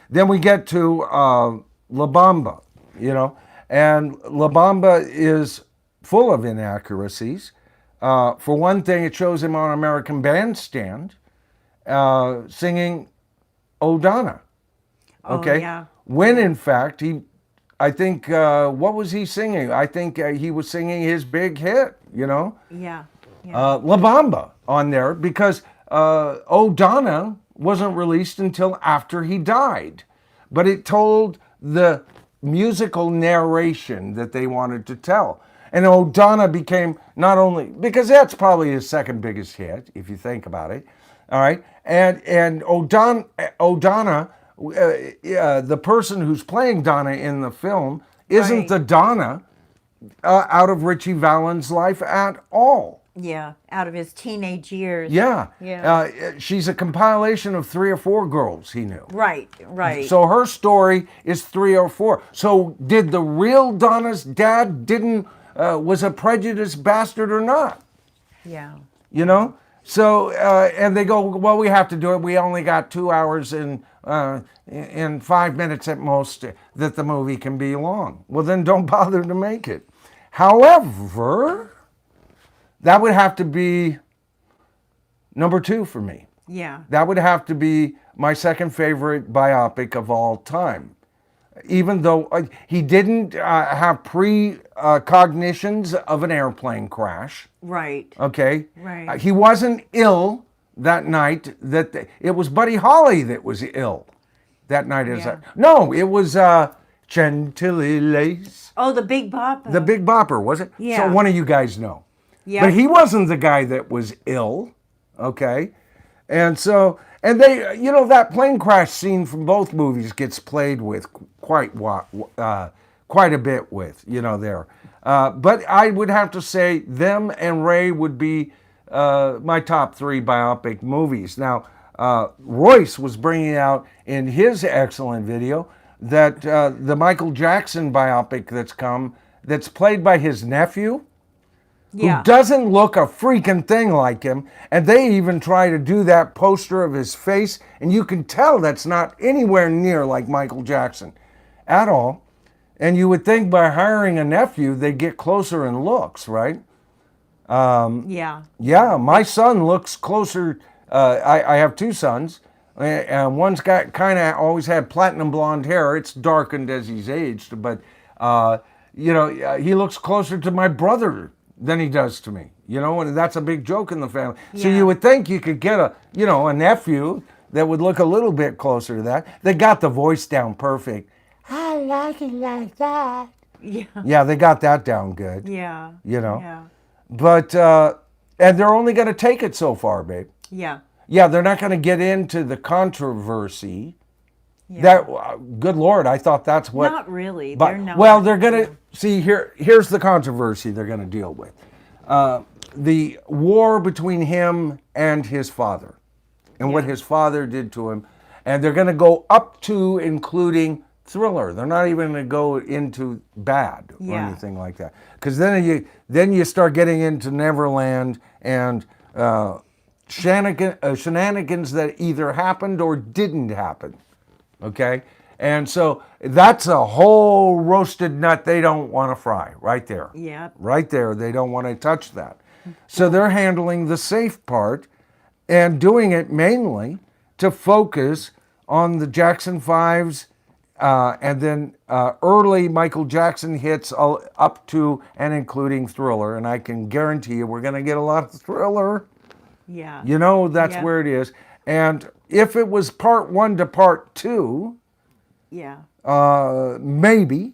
Then we get to La Bamba. you know. And La Bamba is full of inaccuracies. For one thing, it shows him on American Bandstand singing O'Donna. Okay? Oh, yeah. When in fact, I think, what was he singing? I think he was singing his big hit, you know? Yeah. Yeah. La Bamba on there, because O'Donna wasn't released until after he died. But it told the musical narration that they wanted to tell. And O'Donna became not only, because that's probably his second biggest hit, if you think about it. All right. And O'Donna, the person who's playing Donna in the film, isn't Right. the Donna out of Richie Valens' life at all. Yeah. Out of his teenage years. Yeah. Yeah. She's a compilation of 3 or 4 girls he knew. Right. Right. So her story is 3 or 4. So did the real Donna's dad was a prejudiced bastard or not? Yeah. You know? So, and they go, well, we have to do it. We only got 2 hours and 5 minutes at most that the movie can be long. Well, then don't bother to make it. However, that would have to be number 2 for me. Yeah. That would have to be my second favorite biopic of all time. Even though he didn't have precognitions of an airplane crash. Right. Okay? Right. He wasn't ill that night. It was Buddy Holly that was ill that night. Yeah. No, it was Chantilly Lace. Oh, the Big Bopper. The Big Bopper, was it? Yeah. So one of you guys know. Yeah. But he wasn't the guy that was ill, okay? And so, and they, you know, that plane crash scene from both movies gets played with quite a bit with, you know, there. But I would have to say them and Ray would be my top 3 biopic movies. Now, Royce was bringing out in his excellent video that the Michael Jackson biopic that's played by his nephew, Yeah. who doesn't look a freaking thing like him. And they even try to do that poster of his face, and you can tell that's not anywhere near like Michael Jackson at all. And you would think by hiring a nephew, they'd get closer in looks, right? Yeah. Yeah, my son looks closer. I have 2 sons, and one's got kind of always had platinum blonde hair. It's darkened as he's aged, but you know, he looks closer to my brother than he does to me. You know, and that's a big joke in the family. So Yeah. you would think you could get a nephew that would look a little bit closer to that. They got the voice down perfect. I like it like that. Yeah. Yeah, they got that down good. Yeah. You know. Yeah. But and they're only going to take it so far, babe. Yeah. Yeah, they're not going to get into the controversy. Yeah. That, good Lord, I thought that's what. Not really. But, They're not. well, they're going to see here. Here's the controversy they're going to deal with: the war between him and his father, and what Yeah. his father did to him, and they're going to go up to including Thriller. They're not even going to go into bad or Yeah. anything like that, because then you start getting into Neverland and shenanigans that either happened or didn't happen. Okay? And so that's a whole roasted nut they don't want to fry right there. Yeah. Right there. They don't want to touch that. So they're handling the safe part and doing it mainly to focus on the Jackson 5s and then early Michael Jackson hits up to and including Thriller. And I can guarantee you we're going to get a lot of Thriller. Yeah. You know, that's Yeah. where it is. And if it was part 1 to part 2, Yeah. maybe.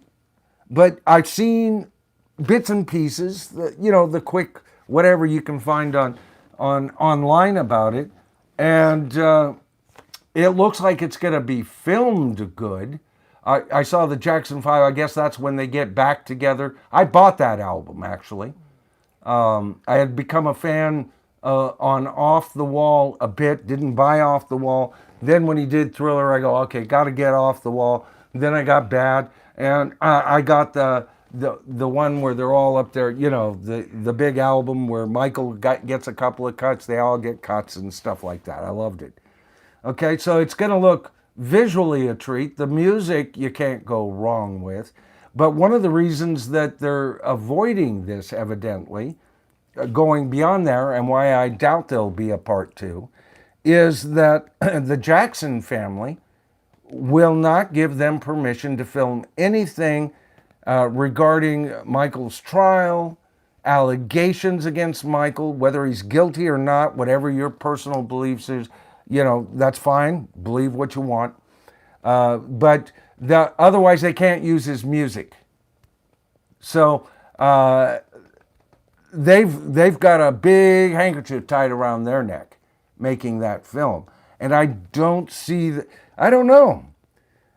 But I've seen bits and pieces, the quick whatever you can find on online about it. And it looks like it's going to be filmed good. I saw the Jackson 5. I guess that's when they get back together. I bought that album, actually. I had become a fan on Off the Wall a bit, didn't buy Off the Wall. Then when he did Thriller, I go, okay, got to get Off the Wall. Then I got Bad, and I got the one where they're all up there, the big album where Michael gets a couple of cuts, they all get cuts and stuff like that. I loved it. Okay, so it's going to look visually a treat. The music you can't go wrong with. But one of the reasons that they're avoiding this, evidently, going beyond there, and why I doubt there'll be a part 2, is that the Jackson family will not give them permission to film anything regarding Michael's trial, allegations against Michael, whether he's guilty or not, whatever your personal beliefs is, that's fine. Believe what you want. But otherwise, they can't use his music. So they've got a big handkerchief tied around their neck making that film. And I don't see, I don't know.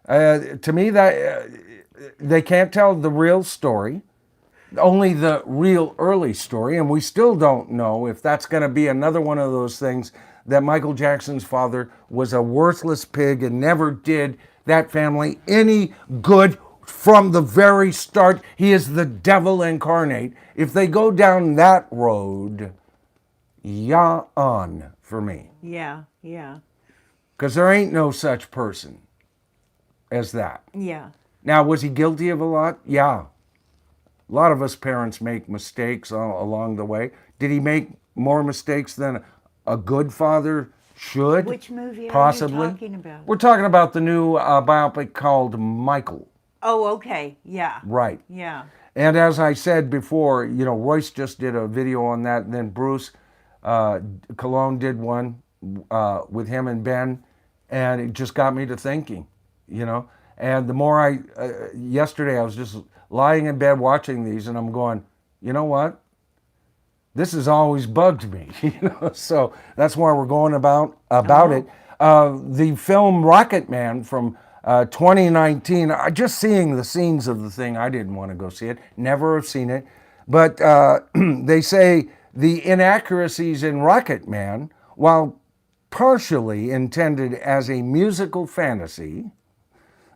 To me, that they can't tell the real story, only the real early story. And we still don't know if that's going to be another one of those things that Michael Jackson's father was a worthless pig and never did that family any good from the very start. He is the devil incarnate. If they go down that road, on for me. Yeah, yeah. Because there ain't no such person as that. Yeah. Now, was he guilty of a lot? Yeah. A lot of us parents make mistakes along the way. Did he make more mistakes than a good father should? Which movie possibly? are you talking about? We're talking about the new biopic called Michael. Oh, okay. Yeah. Right. Yeah. And as I said before, Royce just did a video on that, and then Bruce Cologne did one with him and Ben, and it just got me to thinking, And the more yesterday I was just lying in bed watching these, and I'm going, you know what? This has always bugged me, So that's why we're going about it. The film Rocket Man from 2019. Just seeing the scenes of the thing, I didn't want to go see it. Never have seen it, but they say the inaccuracies in Rocket Man, while partially intended as a musical fantasy,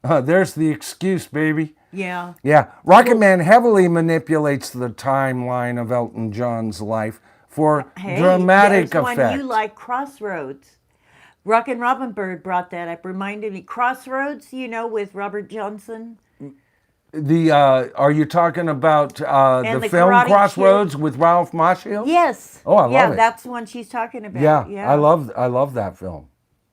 there's the excuse, baby. Yeah. Yeah. Rocket Man heavily manipulates the timeline of Elton John's life for dramatic effect. One you like, Crossroads. Rockin' Robin Bird brought that up. Reminded me, Crossroads, with Robert Johnson. Are you talking about the film Karate Crossroads Kid? with Ralph Macchio? Yes. Oh, I love it. Yeah, that's the one she's talking about. Yeah. I love that film.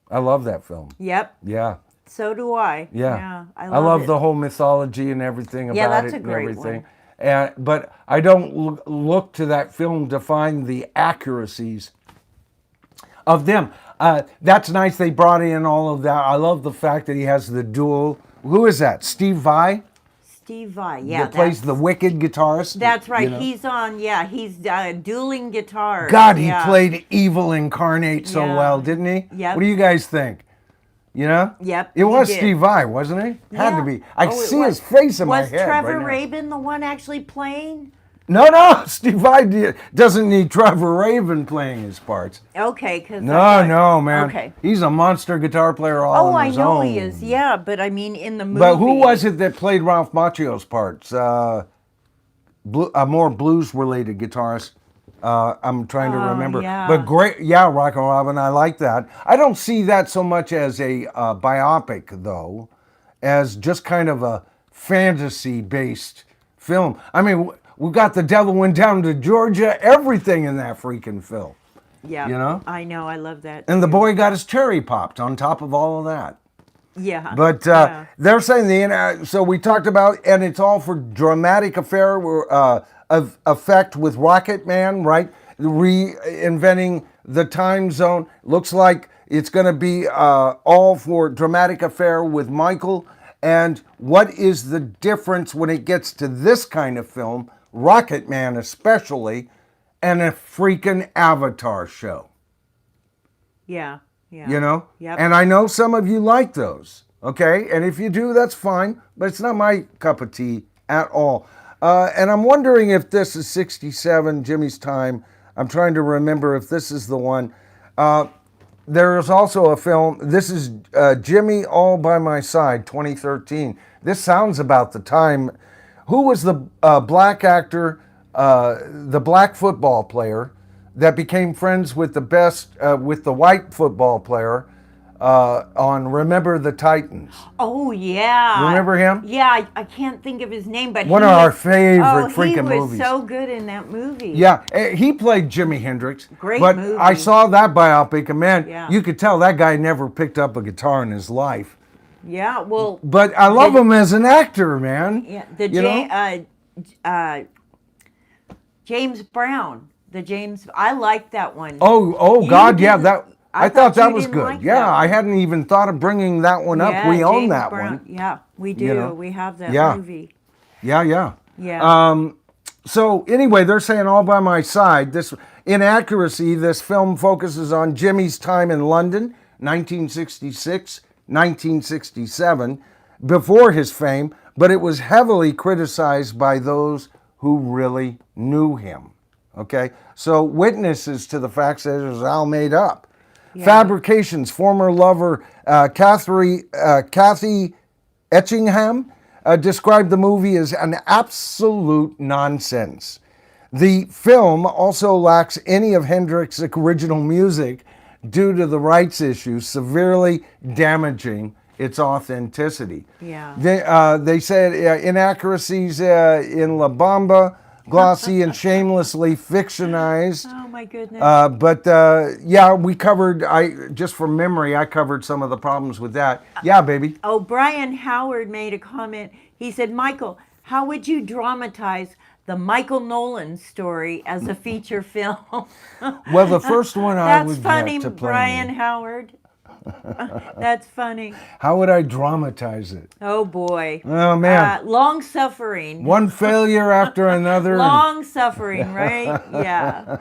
I love that film. Yep. Yeah. So do I. Yeah. I love it. the whole mythology and everything about that's it a great and everything. one. But I don't look to that film to find the accuracies of them. That's nice they brought in all of that. I love the fact that he has the dual. Who is that? Steve Vai? Steve Vai, yeah. That plays the wicked guitarist. That's right. He's on, he's dueling guitars. God, he played evil incarnate so well, didn't he? Yep. What do you guys think? Yep. It was Steve Vai, wasn't he? Had to be. I see his face in my head. Was Trevor right now. Rabin the one actually playing? No, Steve Vai doesn't need Trevor Rabin playing his parts. Okay, because no, man. Okay. He's a monster guitar player all on his own. I know he is. Yeah, but I mean in the movie. But who was it that played Ralph Macchio's parts? A more blues-related guitarist. I'm trying to remember. Yeah. But great, Rockin' Robin. I like that. I don't see that so much as a biopic, though, as just kind of a fantasy-based film. I mean, we got The Devil Went Down to Georgia, everything in that freaking film. Yeah. I know, I love that. And the boy got his cherry popped on top of all of that. Yeah. But they're saying so we talked about, and it's all for dramatic effect with Rocket Man, right? Reinventing the time zone. Looks like it's going to be all for dramatic affair with Michael. And what is the difference when it gets to this kind of film, Rocket Man especially, and a freaking Avatar show? Yeah. Yep. And I know some of you like those, okay? And if you do, that's fine, but it's not my cup of tea at all. And I'm wondering if this is 67, Jimmy's Time. I'm trying to remember if this is the one. There is also a film, this is Jimmy All by My Side, 2013. This sounds about the time. Who was the black actor, the black football player that became friends with the white football player on Remember the Titans. Oh yeah. Remember him? Yeah, I can't think of his name, but One of our favorite freaking he was movies. so good in that movie. Yeah, he played Jimi Hendrix. Great but movie. I saw that biopic, and man, Yeah. you could tell that guy never picked up a guitar in his life. Yeah, well. But I love him as an actor, man. Yeah, James Brown. I liked that one. Oh You God, yeah, didn't- that I thought that you was didn't good. like Yeah, that I one. hadn't even thought of bringing that one up. Yeah, We own James that Brown. one. Yeah, we do. You know? We have that Yeah. movie. Yeah. Yeah. So anyway, they're saying All by My Side. This inaccuracy. This film focuses on Jimmy's time in London, 1966, 1967, before his fame, but it was heavily criticized by those who really knew him. Okay, so witnesses to the facts that it was all made up. Yeah. Fabrications. Former lover Kathy Etchingham described the movie as an absolute nonsense. The film also lacks any of Hendrix's original music due to the rights issues, severely damaging its authenticity. Yeah. They said inaccuracies in La Bamba, glossy and shamelessly fictionized. Oh my goodness. Yeah, we covered, just from memory, I covered some of the problems with that. Yeah, baby. Oh, Brian Howard made a comment. He said, Michael, how would you dramatize the Michael Noland story as a feature film? Well, the first one I would That's funny, get to play. Brian Howard. That's funny. How would I dramatize it? Oh boy. Oh, man. Long suffering. One failure after another. Long suffering, right? Yeah.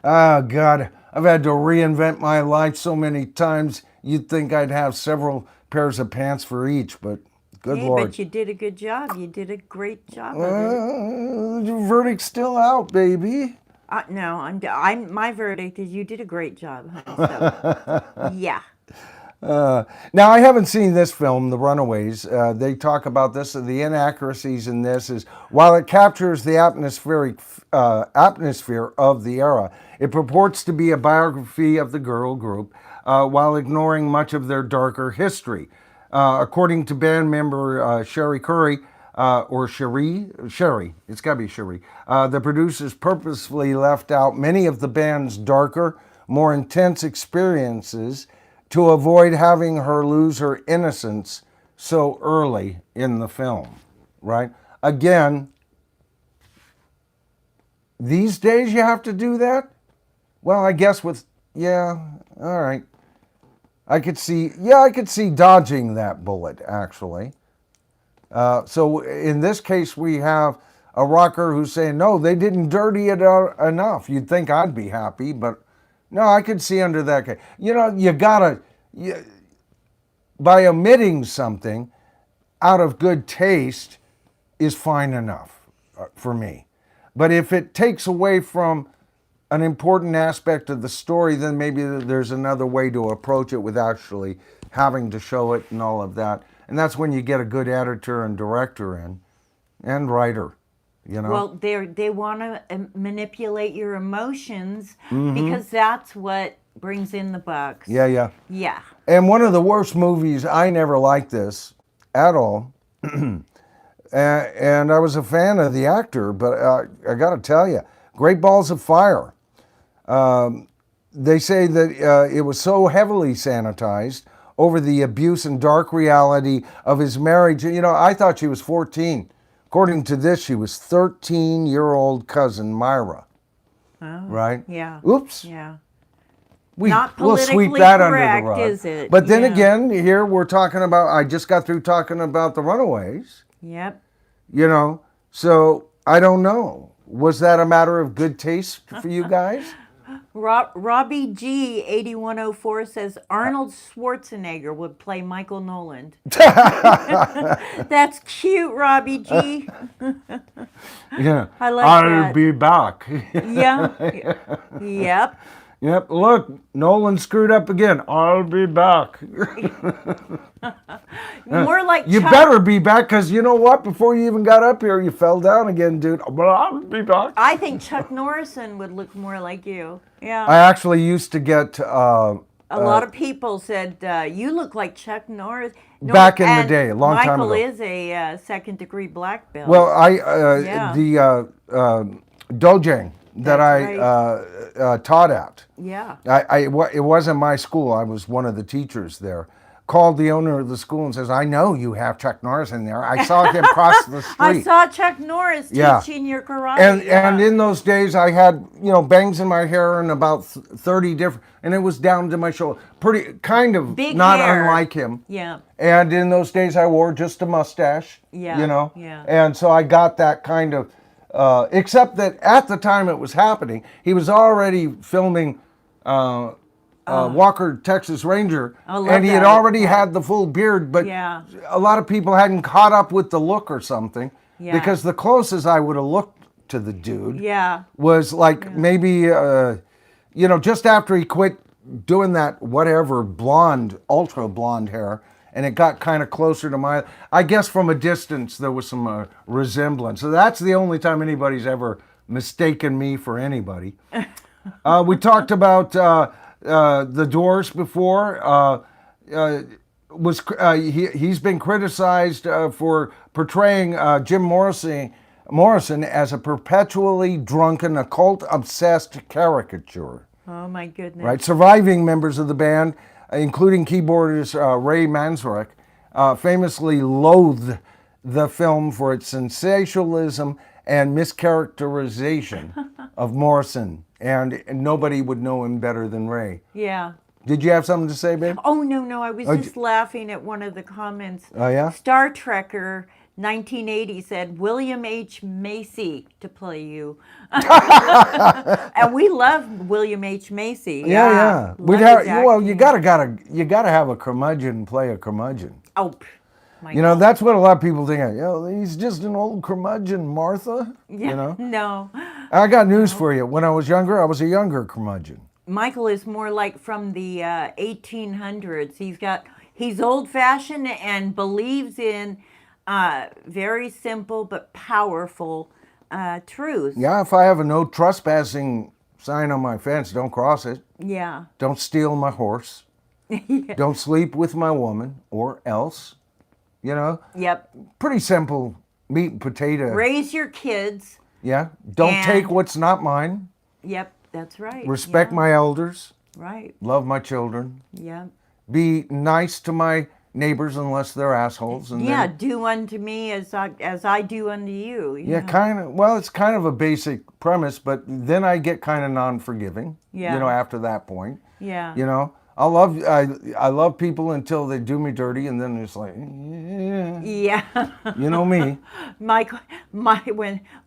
Oh, God. I've had to reinvent my life so many times. You'd think I'd have several pairs of pants for each, but good Hey, Lord. but you did a good job. You did a great job of it. The verdict's still out, baby. No, my verdict is you did a great job, honey. So, yeah. Now, I haven't seen this film, The Runaways. They talk about this. The inaccuracies in this is, while it captures the atmosphere of the era, it purports to be a biography of the girl group while ignoring much of their darker history. According to band member Sherry Curry, or Sherry, it's got to be Sherry, the producers purposefully left out many of the band's darker, more intense experiences to avoid having her lose her innocence so early in the film, right? Again, these days you have to do that? Well, I guess all right. I could see dodging that bullet, actually. So in this case, we have a rocker who's saying, no, they didn't dirty it out enough. You'd think I'd be happy, but no, I could see under that case. You know, by omitting something out of good taste is fine enough for me. But if it takes away from an important aspect of the story, then maybe there's another way to approach it with actually having to show it and all of that. And that's when you get a good editor and director in, and writer, you know. Well, they want to manipulate your emotions because that's what brings in the bucks. Yeah. Yeah. And one of the worst movies, I never liked this at all. And I was a fan of the actor, but I got to tell you, Great Balls of Fire. They say that it was so heavily sanitized over the abuse and dark reality of his marriage. You know, I thought she was 14. According to this, she was 13-year-old cousin Myra. Oh, right? Yeah. Oops. Yeah. We'll sweep that under the rug. Is it? But then again, here we're talking about, I just got through talking about The Runaways. Yep. You know, so I don't know. Was that a matter of good taste for you guys? Robbie G 8104 says Arnold Schwarzenegger would play Michael Noland. That's cute, Robbie G. Yeah. I like I'll that. be back. Yeah. Yep. Yep. Look, Nolan screwed up again. I'll be back. More like You Chuck. better be back, because you know what? Before you even got up here, you fell down again, dude. But I'll be back. I think Chuck Norrison would look more like you. Yeah. I actually used to get A lot of people said, you look like Chuck Norris. No, back in the and day, a long time Michael ago. is a second-degree black belt. Well, Yeah. the dojang that That's I taught at. Yeah. It wasn't my school. I was one of the teachers there. Called the owner of the school and says, "I know you have Chuck Norris in there. I saw him cross the street." I saw Chuck Norris Yeah. teaching your karate. And in those days, I had bangs in my hair and about 30 different, and it was down to my shoulder. Pretty kind of Big not hair. unlike him. Yeah. And in those days, I wore just a mustache. Yeah, yeah. And so I got that kind of. Except that at the time it was happening, he was already filming Walker, Texas Ranger, I love and he had that. already had the full beard, but Yeah. a lot of people hadn't caught up with the look or something. Yeah. Because the closest I would have looked to the dude Yeah. was like maybe, just after he quit doing that whatever blonde, ultra blonde hair, and it got kind of closer to my, I guess from a distance there was some resemblance. So that's the only time anybody's ever mistaken me for anybody. We talked about the Doors before. He's been criticized for portraying Jim Morrison as a perpetually drunken, occult-obsessed caricature. Oh my goodness. Right, surviving members of the band, including keyboardist Ray Manzarek, famously loathed the film for its sensationalism and mischaracterization of Morrison, and nobody would know him better than Ray. Yeah. Did you have something to say, babe? Oh, no. I was just laughing at one of the comments. Oh, yeah? Star Trekker 1980 said, William H. Macy to play you. And we love William H. Macy. Yeah. Love his Well, you acting. you gotta have a curmudgeon play a curmudgeon. Oh, my God. That's what a lot of people think. He's just an old curmudgeon, Martha. Yeah, no. I got news for you. When I was younger, I was a younger curmudgeon. Michael is more like from the 1800s. He's old-fashioned and believes in very simple but powerful truths. Yeah, if I have a no trespassing sign on my fence, don't cross it. Yeah. Don't steal my horse. Don't sleep with my woman, or else. Yep. Pretty simple meat and potato. Raise your kids. Yeah. Don't And- take what's not mine. Yep, that's right. Respect Yeah. my elders. Right. Love my children. Yeah. Be nice to my neighbors unless they're assholes. And Yeah, then- do unto me as I do unto you. Yeah, kind of. Well, it's kind of a basic premise, but then I get kind of non-forgiving. Yeah. After that point. Yeah. I love people until they do me dirty, and then it's like, yeah. Yeah. You know me.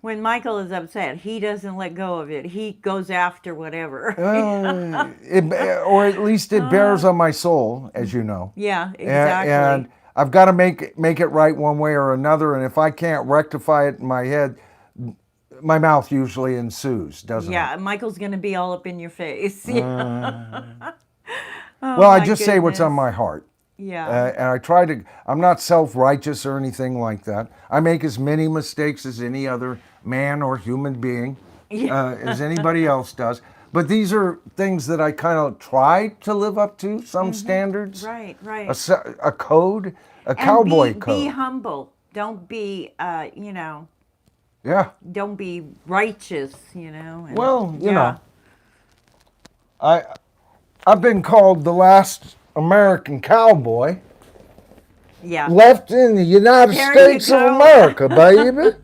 When Michael is upset, he doesn't let go of it. He goes after whatever. Or at least it bears on my soul, as you know. Yeah, exactly. And I've got to make it right one way or another, and if I can't rectify it in my head, my mouth usually ensues, doesn't it? Yeah, Michael's going to be all up in your face. Oh, well, I my just say what's on goodness. my heart. Yeah. And I try to, I'm not self-righteous or anything like that. I make as many mistakes as any other man or human being, as anybody else does. But these are things that I kind of try to live up to, some standards. Right. A code, a And cowboy be code. humble. Don't be, Yeah. don't be righteous, and- Well, I've been called the last American cowboy Yeah. left in the United There States you of go. America, baby.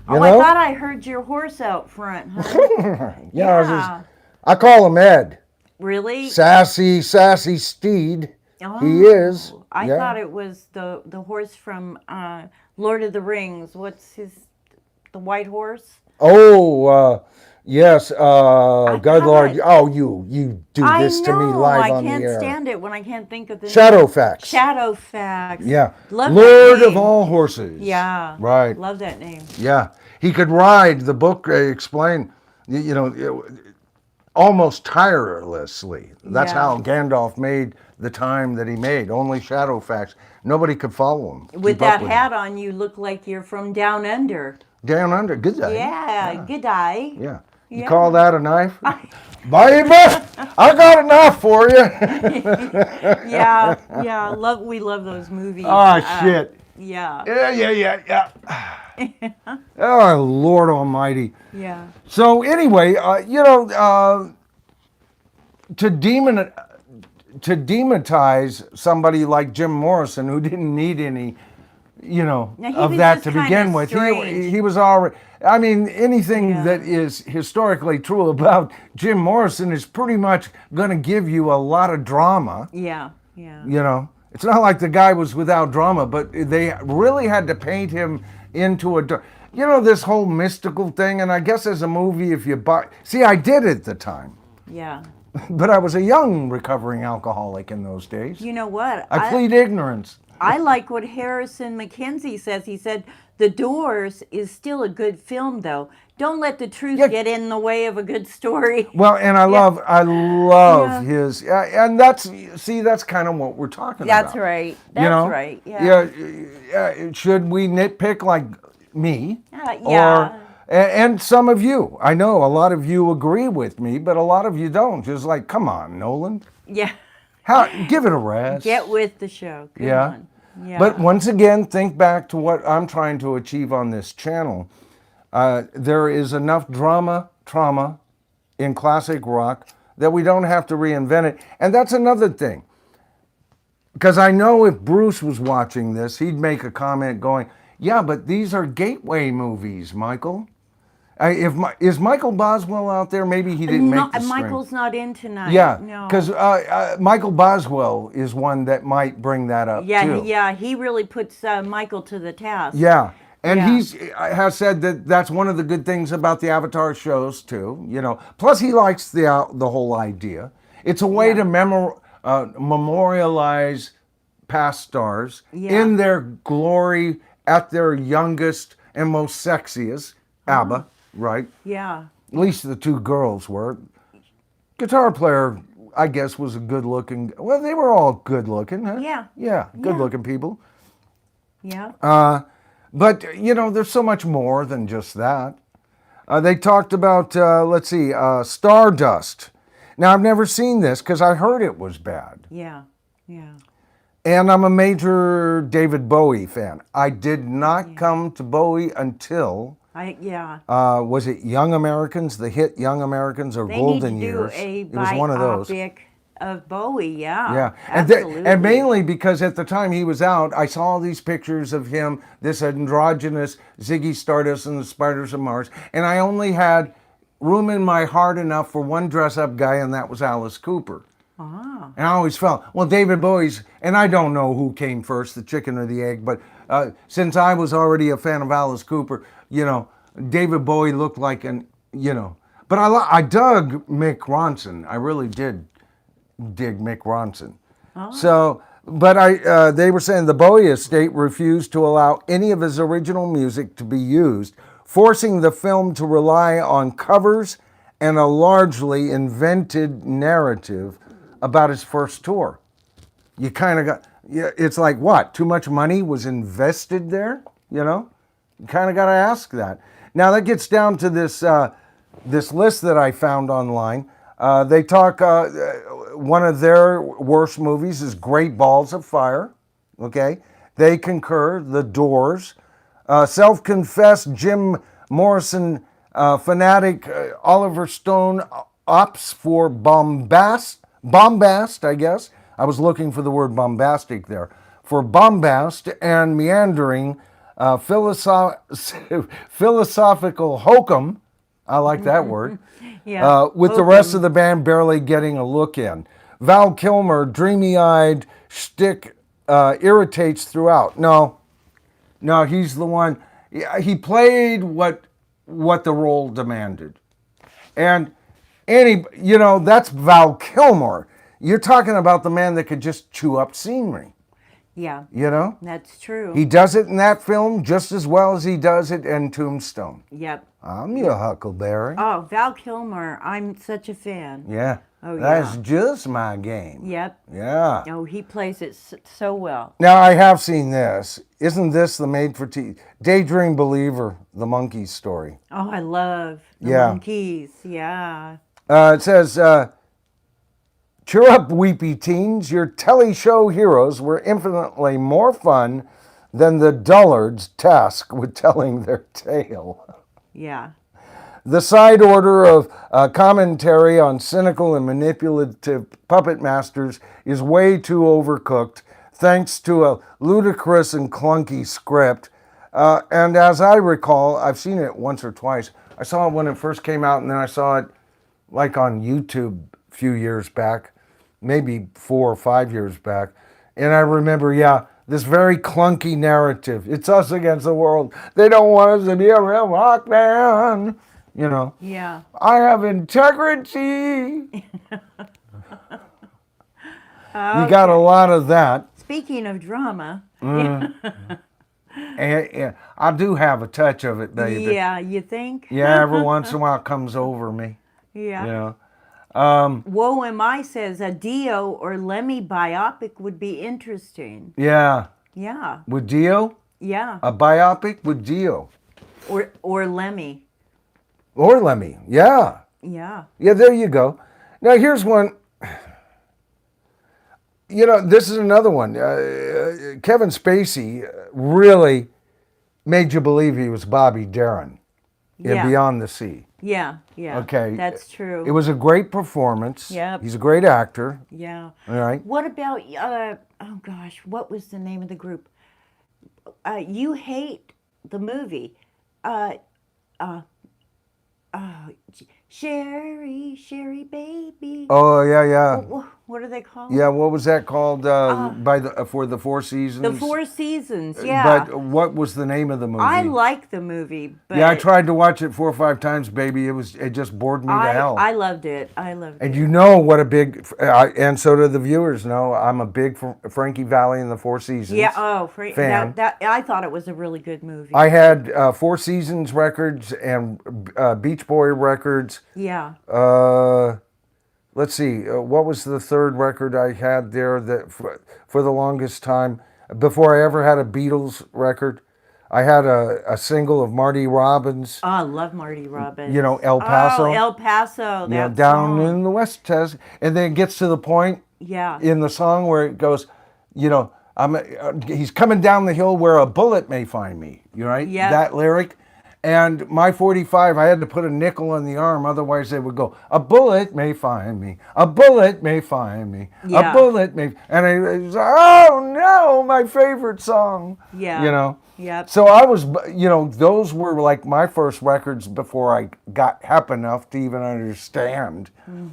Oh, I thought I heard your horse out front, huh? Yeah. I call him Ed. Really? Sassy steed. Oh, He is. I Yeah. thought it was the horse from Lord of the Rings. What's the white horse? Oh, yes. God, thought- Lord. Oh, you do this to me live I on can't the air. stand it when I can't think of the name. Shadowfax. Shadowfax. Yeah. Love Lord that of name. all horses. Yeah. Right. Love that name. Yeah. He could ride. The book explained, almost tirelessly. That's Yeah. how Gandalf made the time that he made. Only Shadowfax. Nobody could follow him. With keep up that him. hat on, you look like you're from down under. Down under. Good day. Yeah, good day. Yeah. You call that a knife? Baby, I got a knife for you. We love those movies. Oh, shit. Yeah. Yeah. Oh, Lord Almighty. Yeah. So anyway, to demonize somebody like Jim Morrison, who didn't need any, of that to begin with. He was already. I mean, anything that is historically true about Jim Morrison is pretty much going to give you a lot of drama. Yeah. It's not like the guy was without drama, but they really had to paint him into this whole mystical thing. And I guess as a movie, if you buy, see, I did it at the time. Yeah. But I was a young recovering alcoholic in those days. You know what? I plead ignorance. I like what Harrison McKenzie says. He said, The Doors is still a good film, though. Don't let the truth get in the way of a good story. Well, and I love his, and that's kind of what we're talking about. That's right. That's right. Yeah. Should we nitpick like me? Yeah. And some of you, I know a lot of you agree with me, but a lot of you don't. Just like, come on, Noland. Yeah. Give it a rest. Get with the show. Come on. Yeah. But once again, think back to what I'm trying to achieve on this channel. There is enough trauma in classic rock that we don't have to reinvent it. And that's another thing. Because I know if Bruce was watching this, he'd make a comment going, yeah, but these are gateway movies, Michael. Is Michael Boswell out there? Maybe he didn't make the screen. Michael's not in tonight. Yeah, no. because Michael Boswell is one that might bring that up too. Yeah, he really puts Michael to the task. Yeah, and he has said that that's one of the good things about the Avatar shows too. Plus he likes the whole idea. It's a way to memorialize past stars in their glory at their youngest and most sexiest. ABBA. Right? Yeah. At least the two girls were. Guitar player, I guess, was a good-looking. Well, they were all good-looking, huh? Yeah. Yeah, good-looking people. Yeah. But there's so much more than just that. They talked about, Stardust. Now, I've never seen this because I heard it was bad. Yeah. And I'm a major David Bowie fan. I did not come to Bowie until. Was it Young Americans, the hit Young Americans or Golden Years? It was one of those. Biopic of Bowie, Yeah, absolutely. And mainly because at the time he was out, I saw all these pictures of him, this androgynous Ziggy Stardust and the Spiders of Mars, and I only had room in my heart enough for one dress-up guy, and that was Alice Cooper. Ah. And I always felt, well, David Bowie's, and I don't know who came first, the chicken or the egg, but since I was already a fan of Alice Cooper, David Bowie looked like but I dug Mick Ronson. I really did dig Mick Ronson. Oh. So, but they were saying the Bowie estate refused to allow any of his original music to be used, forcing the film to rely on covers and a largely invented narrative about his first tour. You kind of got, it's like what? Too much money was invested there? You kind of got to ask that. Now that gets down to this list that I found online. They talk, one of their worst movies is Great Balls of Fire. Okay, they concur. The Doors, self-confessed Jim Morrison fanatic Oliver Stone opts for bombast. I guess I was looking for the word bombastic there. For bombast and meandering philosophical hokum. I like that word. With the rest of the band barely getting a look in. Val Kilmer, dreamy-eyed shtick, irritates throughout. No, he's the one. He played what the role demanded. And that's Val Kilmer. You're talking about the man that could just chew up scenery. Yeah. That's true. He does it in that film just as well as he does it in Tombstone. Yep. I'm your Huckleberry. Oh, Val Kilmer. I'm such a fan. Yeah. Oh, That's yeah. just my game. Yep. Yeah. Oh, he plays it so well. Now, I have seen this. Isn't this the made-for-TV Daydream Believer, the Monkees story? Oh, I love the Yeah. Monkees. Yeah. It says, cheer up, weepy teens. Your telly show heroes were infinitely more fun than the dullards tasked with telling their tale. Yeah. The side order of commentary on cynical and manipulative puppet masters is way too overcooked, thanks to a ludicrous and clunky script. And as I recall, I've seen it once or twice. I saw it when it first came out, and then I saw it like on YouTube a few years back, maybe 4 or 5 years back. And I remember, this very clunky narrative. It's us against the world. They don't want us to be a real rock band. You know. Yeah. I have integrity. You got a lot of that. Speaking of drama. And I do have a touch of it, baby. Yeah, you think? Yeah, every once in a while it comes over me. Yeah. You know. Whoa Am I says a Dio or Lemmy biopic would be interesting. Yeah. Yeah. With Dio? Yeah. A biopic with Dio. Or Lemmy. Or Lemmy. Yeah. Yeah. Yeah, there you go. Now, here's one. You know, this is another one. Kevin Spacey really made you believe he was Bobby Darin in Beyond the Sea. Yeah, yeah. Okay. That's true. It was a great performance. Yep. He's a great actor. Yeah. All right. What about, oh gosh, what was the name of the group? You Hate the Movie. Sherry Baby. Oh, yeah. What are they called? Yeah, what was that called for the Four Seasons? The Four Seasons, yeah. But what was the name of the movie? I like the movie, but yeah, I tried to watch it 4 or 5 times, baby. It just bored me to hell. I loved it. And you know what a big, and so do the viewers know, I'm a big Frankie Valli and the Four Seasons fan. That I thought it was a really good movie. I had Four Seasons records and Beach Boy records. Yeah. Let's see, what was the third record I had there that for the longest time? Before I ever had a Beatles record, I had a single of Marty Robbins. Oh, I love Marty Robbins. You know, El Paso. Oh, El Paso. Yeah, down in the West Texas. And then it gets to the point in the song where it goes, you know, he's coming down the hill where a bullet may find me. You right? Yeah. That lyric. And my 45, I had to put a nickel on the arm, otherwise they would go, a bullet may find me, a bullet may find me, a bullet may, and I was like, oh no, my favorite song. Yeah. You know? Yep. So I was, you know, those were like my first records before I got hep enough to even understand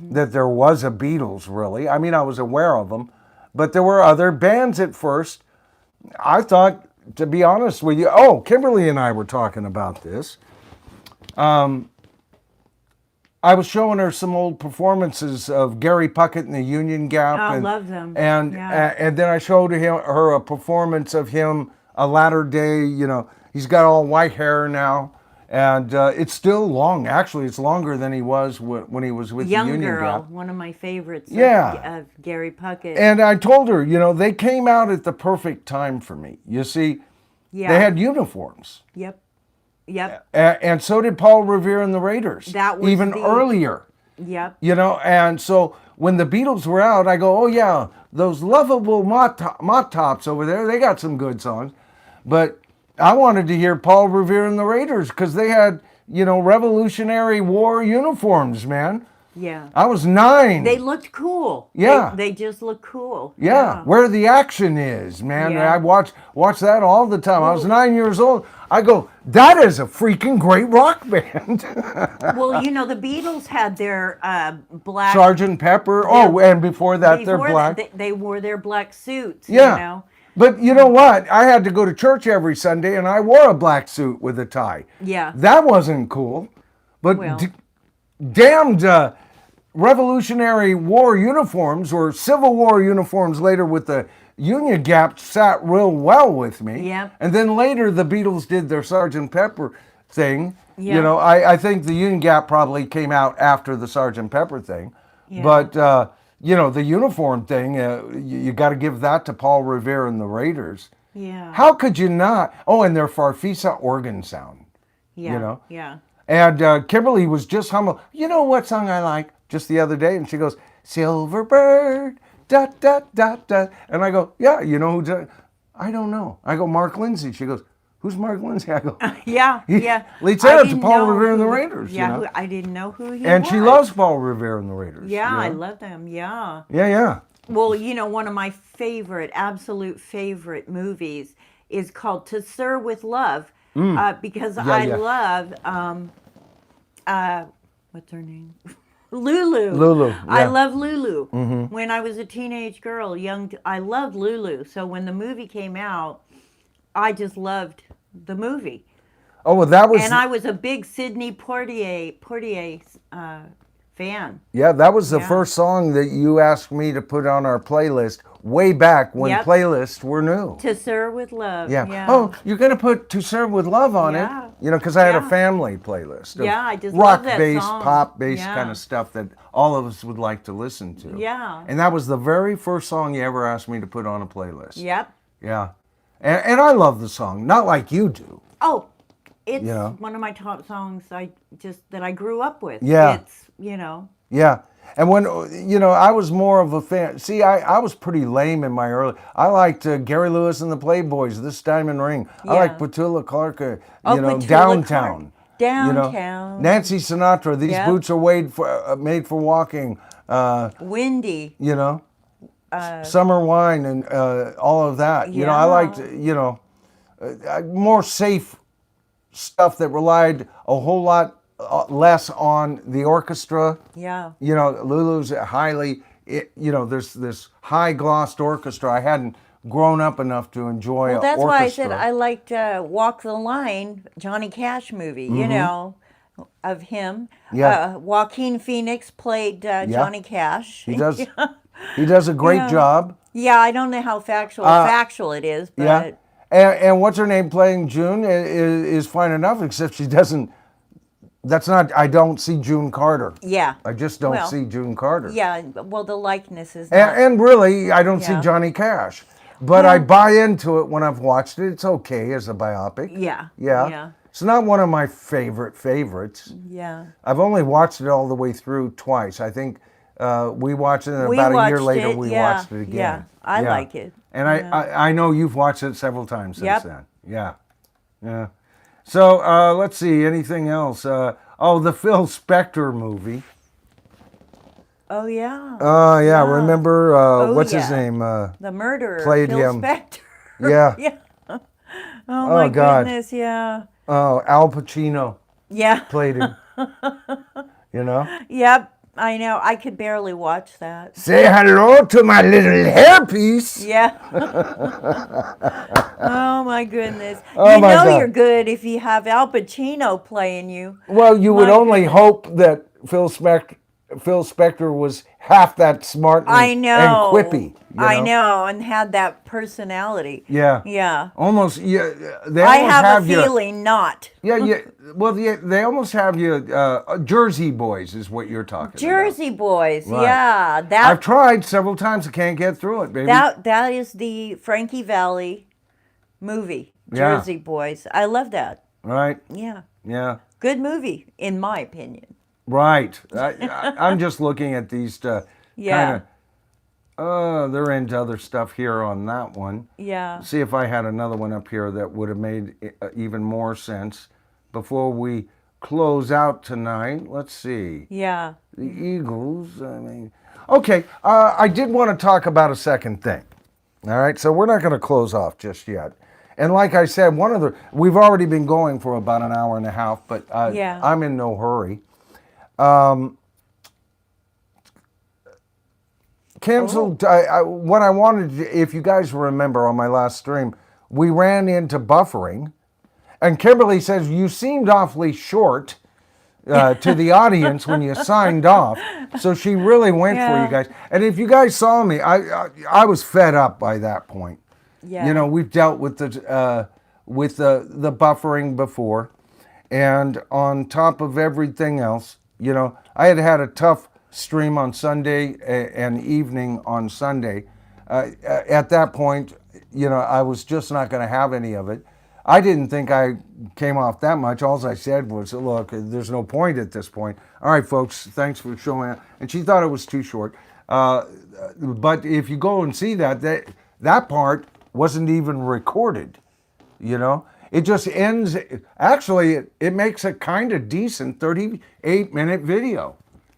that there was a Beatles, really. I mean, I was aware of them, but there were other bands at first. I thought, to be honest with you, Kimberly and I were talking about this. I was showing her some old performances of Gary Puckett and the Union Gap. I love them. And then I showed her a performance of him, a latter day, you know, he's got all white hair now. And it's still long. Actually, it's longer than he was when he was with the Union Gap. One of my favorites of Gary Puckett. And I told her, you know, they came out at the perfect time for me. You see, they had uniforms. Yep. And so did Paul Revere and the Raiders. That was even earlier. Yep. You know, and so when the Beatles were out, I go, oh yeah, those lovable mott tops over there, they got some good songs. But I wanted to hear Paul Revere and the Raiders because they had, you know, Revolutionary War uniforms, man. Yeah. I was 9. They looked cool. Yeah. They just look cool. Yeah. Where the action is, man. Yeah. I watch that all the time. I was 9 years old. I go, that is a freaking great rock band. Well, you know, the Beatles had their black... Sgt. Pepper. And before that, they're black. They wore their black suits, you know. But you know what? I had to go to church every Sunday, and I wore a black suit with a tie. Yeah. That wasn't cool. But damned Revolutionary War uniforms or Civil War uniforms later with the Union Gap sat real well with me. Yeah. And then later the Beatles did their Sgt. Pepper thing. Yeah. You know, I think the Union Gap probably came out after the Sgt. Pepper thing. Yeah. But you know, the uniform thing, you got to give that to Paul Revere and the Raiders. Yeah. How could you not? Oh, and their Farfisa organ sound. Yeah. You know? Yeah. And Kimberly was just humming, you know what song I like? Just the other day. And she goes, Silver Bird, dot, dot, dot, dot. And I go, yeah, you know who did? I don't know. I go, Mark Lindsay. She goes, who's Mark Lindsay? I go, Yeah. Yeah. lead I singer to didn't Paul know Revere and the who- Raiders. Yeah. You know? I didn't know who he And was. she loves Paul Revere and the Raiders. Yeah, you know? I love them. Yeah. Yeah, yeah. Well, you know, one of my favorite, absolute favorite movies is called To Sir with Love, because I yeah. love, what's her name? Lulu. Lulu, I yeah. love Lulu. When I was a teenage girl, I loved Lulu. So when the movie came out, I just loved the movie. Oh, well, that was... And I was a big Sidney Poitier fan. Yeah, that was the Yeah. first song that you asked me to put on our playlist way back when Yep. playlists were new. To Sir with Love. Yeah. Oh, you're going to put To Serve With Love on Yeah. it? You know, because I had a Yeah. family playlist. Of Yeah, I just love that rock-based, song. pop-based Yeah. kind of stuff that all of us would like to listen to. Yeah. And that was the very first song you ever asked me to put on a playlist. Yep. Yeah. And I love the song, not like you do. Oh, it's You know? one of my top songs that I grew up with. Yeah. It's, you know. Yeah. And when, you know, I was more of a fan. See, I was pretty lame in my early. I liked Gary Lewis and the Playboys, This Diamond Ring. I Yeah. liked Petula Clark, you Oh, know, Petula Downtown. Clark. You know, Downtown. Nancy Sinatra, These Yep. Boots Are made for walking. Windy. You know, Summer Wine and all of that. You know, I Yeah. liked, you know, more safe stuff that relied a whole lot less on the orchestra. Yeah. You know, Lulu's you know, there's this high glossed orchestra. I hadn't grown up enough to enjoy Well, that's orchestra. why I said I liked Walk the Line, Johnny Cash movie, you know, of him. Mm-hmm. Yeah. Joaquin Phoenix played Johnny Cash. He does. He does a great Yeah. job. Yeah, I don't know how factual it is, but Yeah. And what's her name playing June is fine enough, except she doesn't. That's not. I don't see June Carter. yeah. I just don't Well, see June Carter. Yeah, well, the likeness is not. And really, I don't see Yeah. Johnny Cash. But I buy into it when I've watched it. It's okay as a biopic. Yeah. Yeah. Yeah. It's not one of my favorites. Yeah. I've only watched it all the way through twice. I think we watched it, and We about a year watched later it, we yeah, watched it again. yeah. I like it. And I know you've watched it several times since Yep. then. Yeah. Yeah. So let's see, anything else? The Phil Spector movie. Oh yeah. Oh, yeah. Remember, what's his yeah. name? The murderer, played Phil him. Spector. Yeah. Yeah. Oh my God. goodness, yeah. Oh, Al Pacino Yeah. played him. You know? Yep. I know. I could barely watch that. Say hello to my little hairpiece. Yeah. Oh my goodness. Oh, you my know God. you're good if you have Al Pacino playing you. Well, you would My only goodness. hope that Phil Spector was half that smart and, I know. and quippy. you I know, and had that personality. Yeah. Yeah. Almost. Yeah. They I almost have a you. feeling not. Yeah. Yeah. Well, they almost have you. Jersey Boys is what you're talking Jersey Boys. Right. Yeah. about. I've tried several times. I can't get through it, baby. That is the Frankie Valli movie. Yeah. Jersey Boys. I love that. Right. Yeah. Yeah. Good movie, in my opinion. Right. I'm just looking at these Yeah. kind of. They're into other stuff here on that one. Yeah. See if I had another one up here that would have made even more sense before we close out tonight. Let's see. Yeah. The Eagles, I mean. Okay, I did want to talk about a second thing. All right, so we're not going to close off just yet. And like I said, we've already been going for about an hour and a half, but Yeah. I'm in no hurry. Canceled. What I wanted, if you guys remember on my last stream, we ran into buffering, and Kimberly says you seemed awfully short to the audience when you signed off. So she really went for Yeah. you guys. And if you guys saw me, I was fed up by that point. Yeah. You know, we've dealt with the buffering before, and on top of everything else, you know, I had a tough stream on Sunday and evening on Sunday. At that point, I was just not going to have any of it. I didn't think I came off that much. All I said was, look, there's no point at this point. All right, folks, thanks for showing up. And she thought it was too short. But if you go and see that part wasn't even recorded, It just ends. Actually, it makes a kind of decent 38-minute video.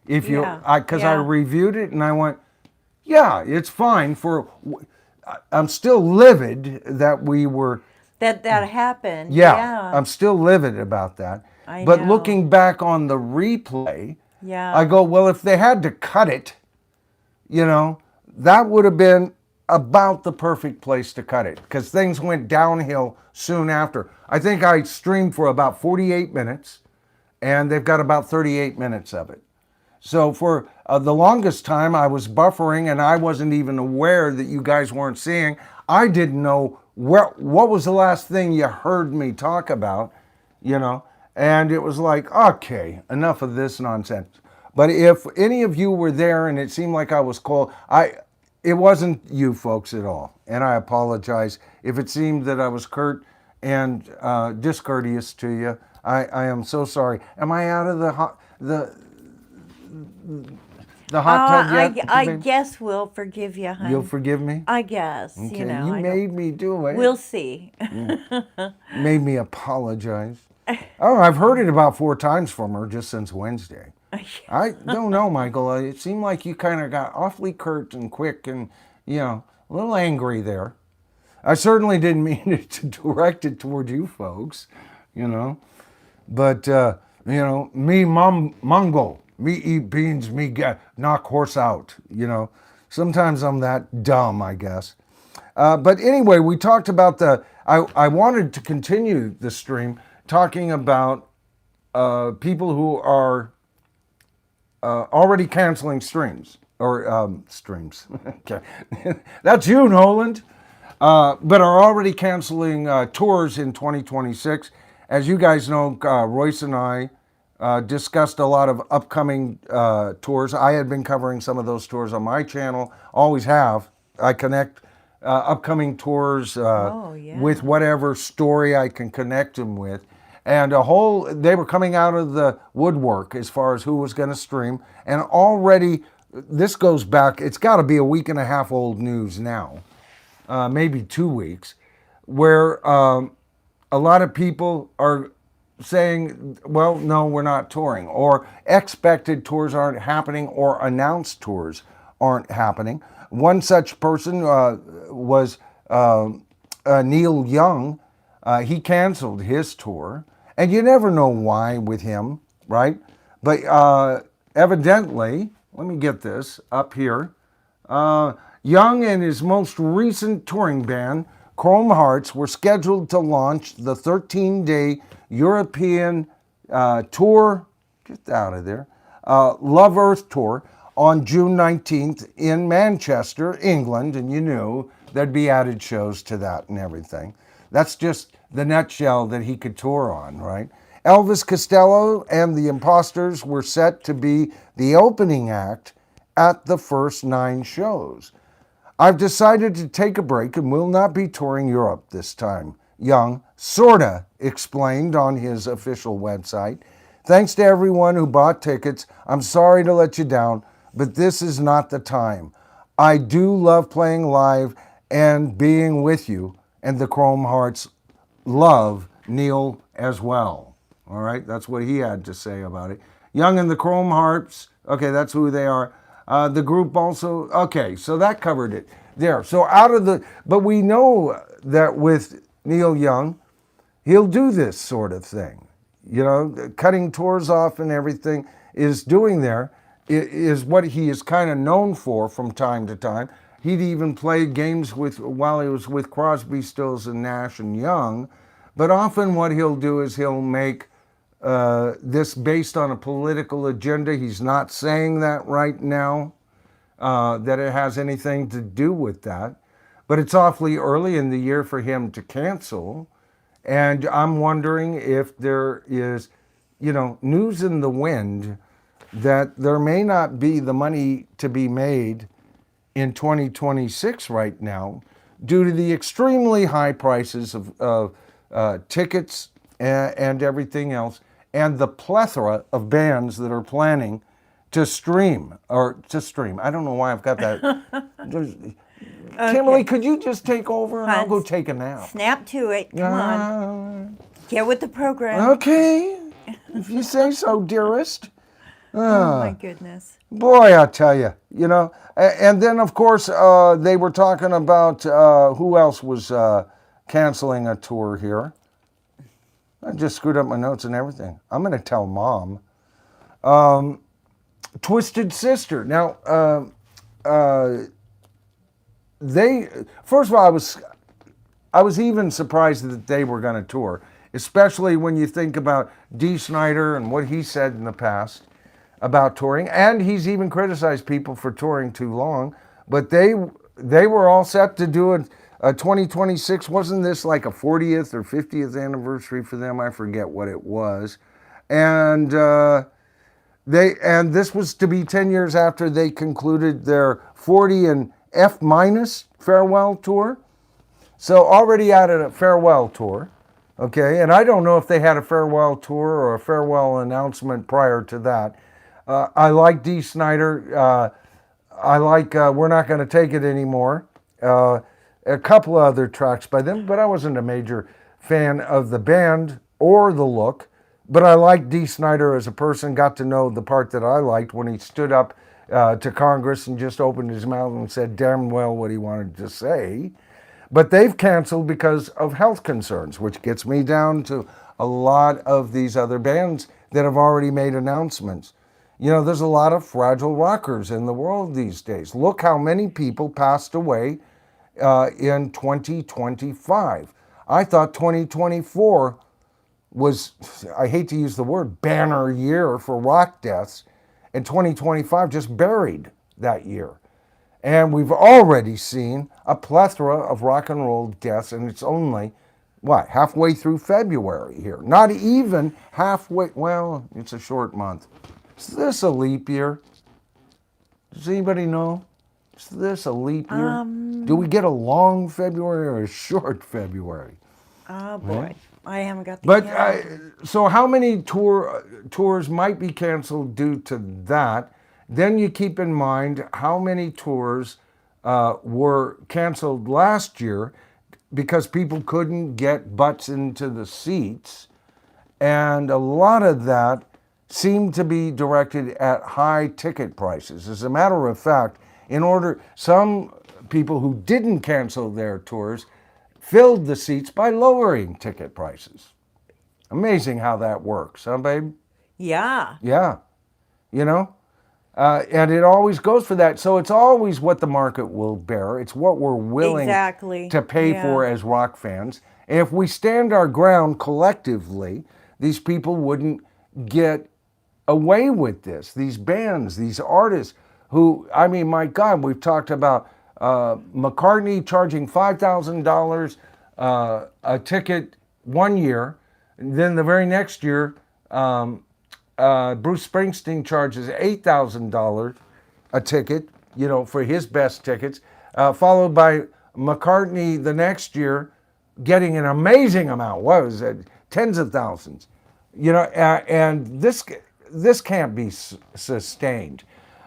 If you, because I reviewed it and I went, yeah, it's fine I'm still livid that we were. That happened. Yeah, I'm still livid about that. But looking back on the replay, I go, well, if they had to cut it, that would have been about the perfect place to cut it, because things went downhill soon after. I think I streamed for about 48 minutes, and they've got about 38 minutes of it. So for the longest time, I was buffering, and I wasn't even aware that you guys weren't seeing. I didn't know what was the last thing you heard me talk about, and it was like, okay, enough of this nonsense. But if any of you were there and it seemed like I was cold, it wasn't you folks at all. And I apologize if it seemed that I was curt and discourteous to you. I am so sorry. Am I out of the hot tub yet? I guess we'll forgive you, honey. You'll forgive me? I guess. Okay. You made me do it. We'll see. Made me apologize. Oh, I've heard it about 4 times from her just since Wednesday. I don't know, Michael. It seemed like you kind of got awfully curt and quick and, a little angry there. I certainly didn't mean it to direct it toward you folks, But, me Mongol, me eat beans, me knock horse out, Sometimes I'm that dumb, I guess. But anyway, we talked about I wanted to continue the stream talking about people who are already canceling streams or streams. Okay, that's you, Noland. But are already canceling tours in 2026. As you guys know, Royce and I discussed a lot of upcoming tours. I had been covering some of those tours on my channel. Always have. I connect upcoming tours with whatever story I can connect them with. And they were coming out of the woodwork as far as who was going to stream. And already, this goes back, it's got to be a week and a half old news now, maybe 2 weeks, where a lot of people are saying, well, no, we're not touring, or expected tours aren't happening, or announced tours aren't happening. One such person was Neil Young. He canceled his tour. And you never know why with him, right? But evidently, let me get this up here. Young and his most recent touring band, Chrome Hearts, were scheduled to launch the 13-day European tour, get out of there, Love Earth tour on June 19th in Manchester, England. And you knew there'd be added shows to that and everything. That's just the nutshell that he could tour on, right? Elvis Costello and the Imposters were set to be the opening act at the first 9 shows. I've decided to take a break and will not be touring Europe this time, Young sorta explained on his official website. Thanks to everyone who bought tickets. I'm sorry to let you down, but this is not the time. I do love playing live and being with you, and the Chrome Hearts love Neil as well. All right, that's what he had to say about it. Young and the Chrome Hearts, okay, that's who they are. The group also, okay, so that covered it there. So but we know that with Neil Young, he'll do this sort of thing. Cutting tours off and everything is what he is kind of known for from time to time. He'd even played games while he was with Crosby, Stills, and Nash and Young. But often what he'll do is he'll make this based on a political agenda. He's not saying that right now, that it has anything to do with that. But it's awfully early in the year for him to cancel. And I'm wondering if there is, news in the wind that there may not be the money to be made in 2026 right now due to the extremely high prices of tickets and everything else, and the plethora of bands that are planning to stream. I don't know why I've got that. Kimberly, could you just take over and I'll go take a nap? Snap to it. Come on. Get with the program. Okay, if you say so, dearest. Oh, my goodness. Boy, I tell you, you know. And then, of course, they were talking about who else was canceling a tour here. I just screwed up my notes and everything. I'm going to tell Mom. Twisted Sister. Now, first of all, I was even surprised that they were going to tour, especially when you think about Dee Snider and what he said in the past about touring, and he's even criticized people for touring too long. But they were all set to do a 2026. Wasn't this like a 40th or 50th anniversary for them? I forget what it was, and this was to be 10 years after they concluded their 40 and F- farewell tour. So already out of a farewell tour, okay. And I don't know if they had a farewell tour or a farewell announcement prior to that. I like Dee Snider. I like We're Not Gonna Take It Anymore. A couple of other tracks by them, but I wasn't a major fan of the band or the look. But I liked Dee Snider as a person, got to know the part that I liked when he stood up to Congress and just opened his mouth and said damn well what he wanted to say. But they've canceled because of health concerns, which gets me down to a lot of these other bands that have already made announcements. You know, there's a lot of fragile rockers in the world these days. Look how many people passed away in 2025. I thought 2024 was, I hate to use the word, banner year for rock deaths, and 2025 just buried that year. And we've already seen a plethora of rock and roll deaths, and it's only, halfway through February here. Not even halfway, well, it's a short month. Is this a leap year? Does anybody know? Is this a leap year? Do we get a long February or a short February? Oh, boy. Yeah. I haven't got the But so how many tours might be canceled due to that? Then you keep in mind how many tours were canceled last year because people couldn't get butts into the seats. And a lot of that seemed to be directed at high ticket prices. As a matter of fact, some people who didn't cancel their tours filled the seats by lowering ticket prices. Amazing how that works, huh, babe? Yeah. Yeah. You know? And it always goes for that. So it's always what the market will bear. It's what we're willing to pay for as rock fans. And if we stand our ground collectively, these people wouldn't get away with this. These bands, these artists who, I mean, my God, we've talked about McCartney charging $5,000 a ticket one year. And then the very next year, Bruce Springsteen charges $8,000 a ticket, you know, for his best tickets, followed by McCartney the next year getting an amazing amount. What was it? Tens of thousands. You know, and this can't be sustained.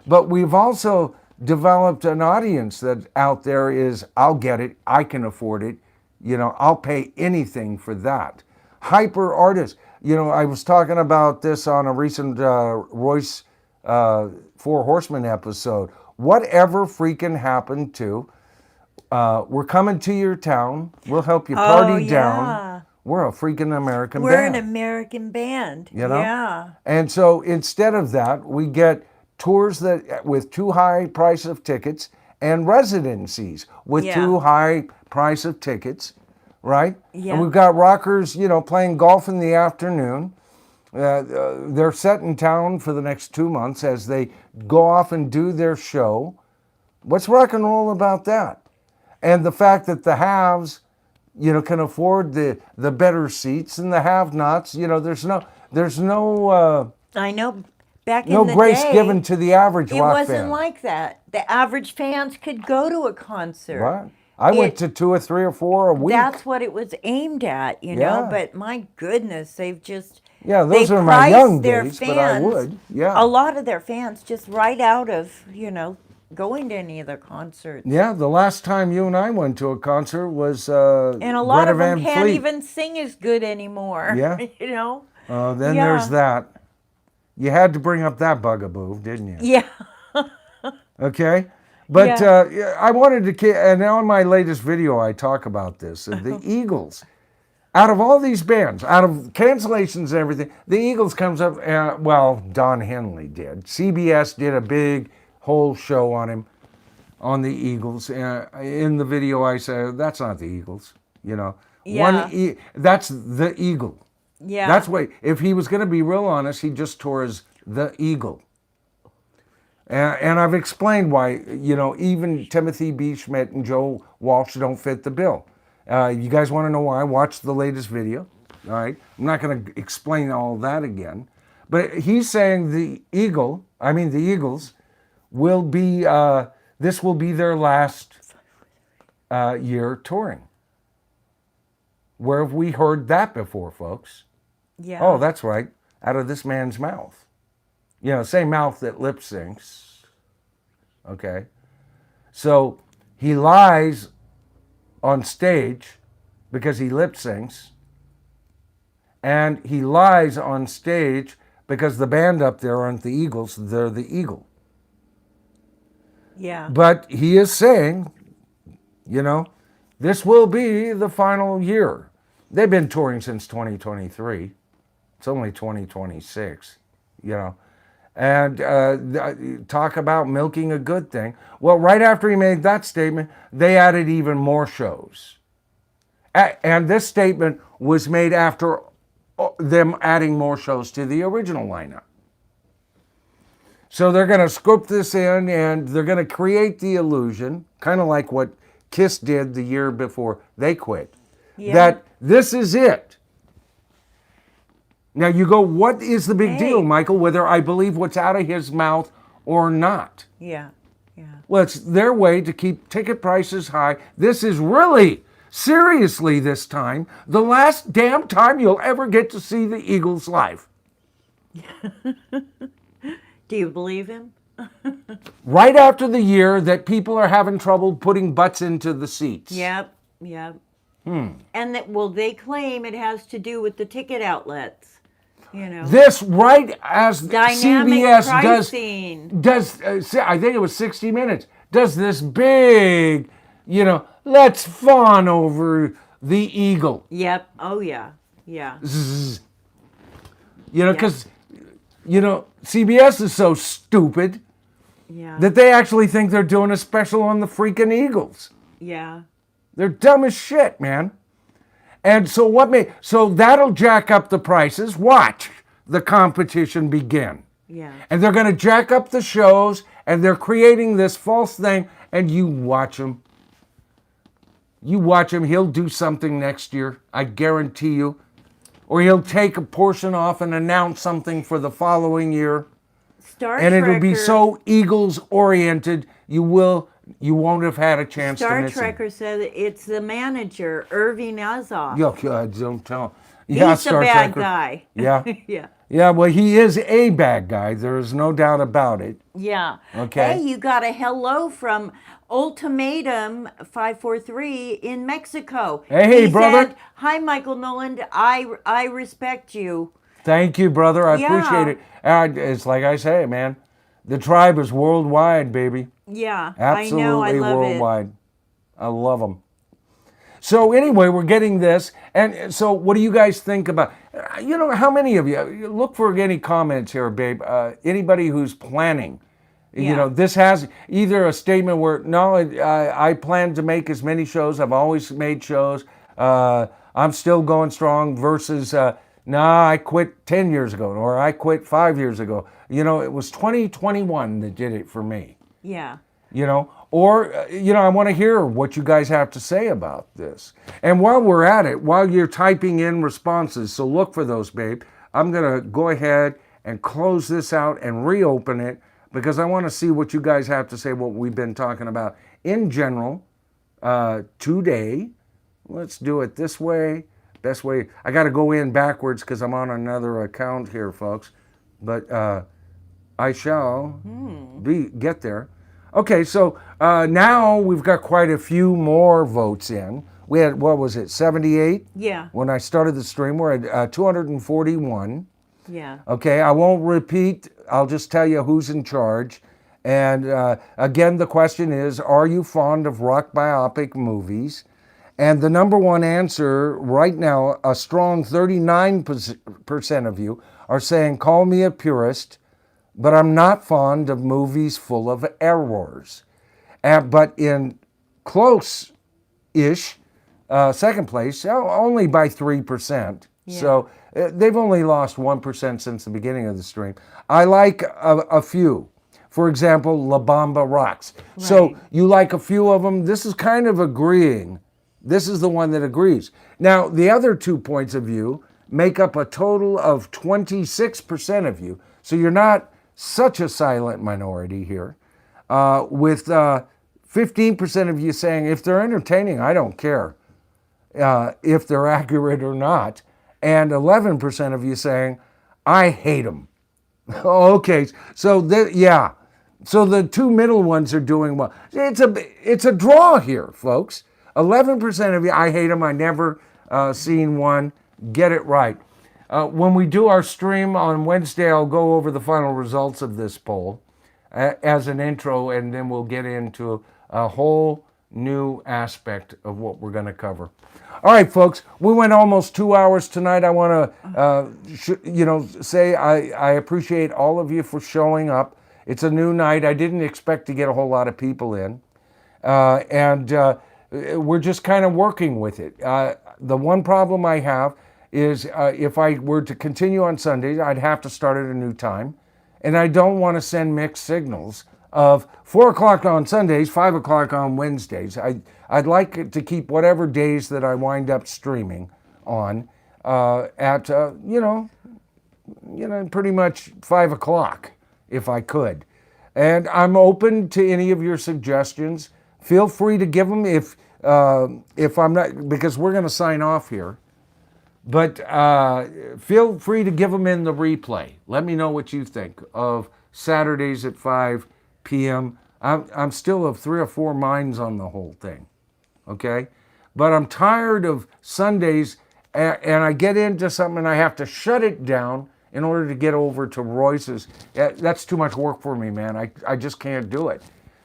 But we've also developed an audience that out there is, I'll get it, I can afford it, you know, I'll pay anything for that. Hyper artists. You know, I was talking about this on a recent Royce Four Horsemen episode. Whatever freaking happened to, we're coming to your town, we'll help you party down. We're a freaking American band. We're an American band. You know? Yeah. And so instead of that, we get tours that with too high price of tickets and residencies with too high price of tickets, right? Yeah. And we've got rockers, you know, playing golf in the afternoon. They're set in town for the next 2 months as they go off and do their show. What's rock and roll about that? And the fact that the haves, you know, can afford the better seats and the have-nots, you know, there's no I know back in No the grace day, given to the average it rock wasn't fan. like that. The average fans could go to a concert. Right. I went to 2 or 3 or 4 a week. That's what it was aimed at, you know. Yeah. But my goodness, they've just those are my young days, but I would. Yeah. A lot of their fans just right out of, you know, going to any of their concerts. Yeah, the last time you and I went to a concert was And a lot Greta of them Van can't Fleet. even sing as good anymore. Yeah. You know? Then Yeah. there's that. You had to bring up that bugaboo, didn't you? Yeah. Okay? But Yeah. I wanted to, and on my latest video I talk about this, the Eagles. Out of all these bands, out of cancellations and everything, the Eagles comes up, well, Don Henley did. CBS did a big whole show on him, on the Eagles. In the video I said, that's not the Eagles, you know. Yeah. That's the Eagle. Yeah. That's why, if he was going to be real honest, he just tore as the Eagle. And I've explained why, you know, even Timothy B. Schmidt and Joe Walsh don't fit the bill. You guys want to know why? Watch the latest video. All right. I'm not going to explain all that again. But he's saying the Eagles will be, this will be their last year touring. Where have we heard that before, folks? Yeah. Oh, that's right. Out of this man's mouth. You know, same mouth that lip syncs. Okay. So he lies on stage because he lip syncs. And he lies on stage because the band up there aren't the Eagles, they're the Eagle. Yeah. But he is saying, you know, this will be the final year. They've been touring since 2023. It's only 2026, you know. And talk about milking a good thing. Well, right after he made that statement, they added even more shows. And this statement was made after them adding more shows to the original lineup. So they're going to scoop this in and they're going to create the illusion, kind of like what Kiss did the year before they quit, that this is it. Now you go, what is the big deal, Michael, whether I believe what's out of his mouth or not? Yeah. Yeah. Well, it's their way to keep ticket prices high. This is really, seriously this time, the last damn time you'll ever get to see the Eagles live. Do you believe him? Right after the year that people are having trouble putting butts into the seats. Yep. Yep. And that, well, they claim it has to do with the ticket outlets. You know, This right as dynamic CBS pricing. does I think it was 60 Minutes, does this big, you know, let's fawn over the Eagle. Yep. Oh yeah. Yeah. Zzz. You know, because, you know, CBS is so stupid Yeah. that they actually think they're doing a special on the freaking Eagles. Yeah. They're dumb as shit, man. And so that'll jack up the prices. Watch the competition begin. Yeah. And they're going to jack up the shows, and they're creating this false thing, and you watch him. You watch him. He'll do something next year, I guarantee you. Or he'll take a portion off and announce something for the following year. And it'll be so Eagles-oriented, you won't have had a chance to miss him. Star Trekker said it's the manager, Irving Azoff. Yo, God, don't tell. Yeah, he's Star a bad Trekker. guy. Yeah. Yeah. Yeah, well, he is a bad guy. There is no doubt about it. Yeah. Okay. Hey, you got a hello from Ultimatum 543 in Mexico. Hey, He brother. said, "Hi, Michael Noland. I respect you." Thank you, brother. I Yeah. appreciate it. It's like I say, man. The tribe is worldwide, baby. Yeah, Absolutely I know. I love worldwide. I love them. So anyway, we're getting this. And so what do you guys think about, you know, how many of you, look for any comments here, babe. Anybody who's planning, you Yeah. know, this has either a statement where, no, I plan to make as many shows. I've always made shows. I'm still going strong versus, nah, I quit 10 years ago or I quit 5 years ago. You know, it was 2021 that did it for me. it. Yeah. You know, or, you know, I want to hear what you guys have to say about this. And while we're at it, while you're typing in responses, so look for those, babe, I'm going to go ahead and close this out and reopen it because I want to see what you guys have to say, what we've been talking about in general today. Let's do it this way. Best way. I got to go in backwards because I'm on another account here, folks. But I shall get there. Okay, so now we've got quite a few more votes in. We had, what was it, 78? Yeah. When I started the stream, we're at 241. Yeah. Okay, I won't repeat. I'll just tell you who's in charge. And again, the question is, are you fond of rock biopic movies? And the number one answer right now, a strong 39% of you are saying, call me a purist, but I'm not fond of movies full of errors. But in close-ish second place, only by 3%. Yeah. So they've only lost 1% since the beginning of the stream. I like a few. For example, La Bamba Rocks. Right. So you like a few of them. This is kind of agreeing. This is the one that agrees. Now, the other 2 points of view make up a total of 26% of you. So you're not such a silent minority here. With 15% of you saying, if they're entertaining, I don't care if they're accurate or not. And 11% of you saying, I hate them. Okay, so yeah. So the 2 middle ones are doing well. It's a draw here, folks. 11% of you, I hate them. I never seen one. Get it right. When we do our stream on Wednesday, I'll go over the final results of this poll as an intro, and then we'll get into a whole new aspect of what we're going to cover. All right, folks, we went almost 2 hours tonight. I want to, say I appreciate all of you for showing up. It's a new night. I didn't expect to get a whole lot of people in, and we're just kind of working with it. The one problem I have is if I were to continue on Sundays, I'd have to start at a new time, and I don't want to send mixed signals of 4 o'clock on Sundays, 5 o'clock on Wednesdays. I'd like to keep whatever days that I wind up streaming on at pretty much 5 o'clock if I could. And I'm open to any of your suggestions. Feel free to give them if I'm not, because we're going to sign off here. But feel free to give them in the replay. Let me know what you think of Saturdays at 5 p.m. I'm still of 3 or 4 minds on the whole thing, okay? But I'm tired of Sundays, and I get into something and I have to shut it down in order to get over to Royce's. That's too much work for me, man. I just can't do it.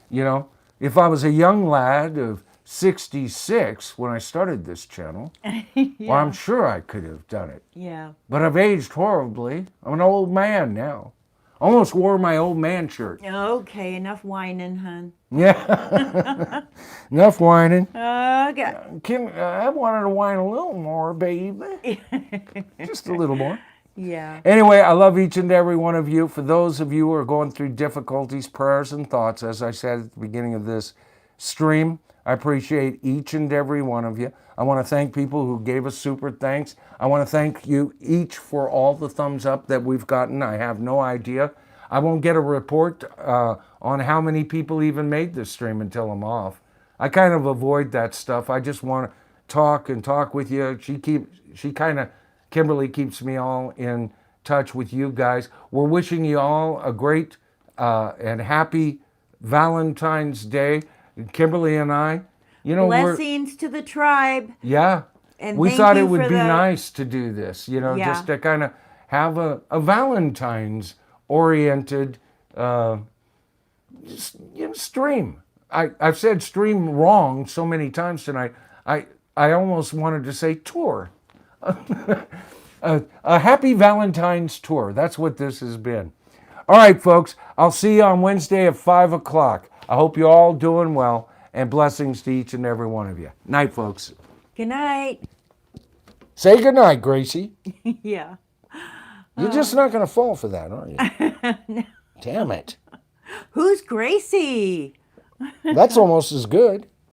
You know, if I was a young lad of 66 when I started this channel, Yeah. Well, I'm sure I could have done it. Yeah. But I've aged horribly. I'm an old man now. Almost wore my old man shirt. Okay, enough whining, hon. Yeah. Enough whining. Okay. I wanted to whine a little more, baby. Just a little more. Yeah. Anyway, I love each and every one of you. For those of you who are going through difficulties, prayers and thoughts, as I said at the beginning of this stream, I appreciate each and every one of you. I want to thank people who gave us super thanks. I want to thank you each for all the thumbs up that we've gotten. I have no idea. I won't get a report on how many people even made this stream until I'm off. I kind of avoid that stuff. I just want to talk with you. Kimberly keeps me all in touch with you guys. We're wishing you all a great and happy Valentine's Day. Kimberly and I, blessings to the tribe. Yeah. And we thank thought you it would for be the- nice to do this, Yeah. just to kind of have a Valentine's oriented stream. I've said stream wrong so many times tonight. I almost wanted to say tour. A happy Valentine's tour. That's what this has been. All right, folks. I'll see you on Wednesday at 5 o'clock. I hope you're all doing well, and blessings to each and every one of you. Night, folks. Good night. Say good night, Gracie. Yeah. You're just not going to fall for that, are you? No. Damn it. Who's Gracie? That's almost as good.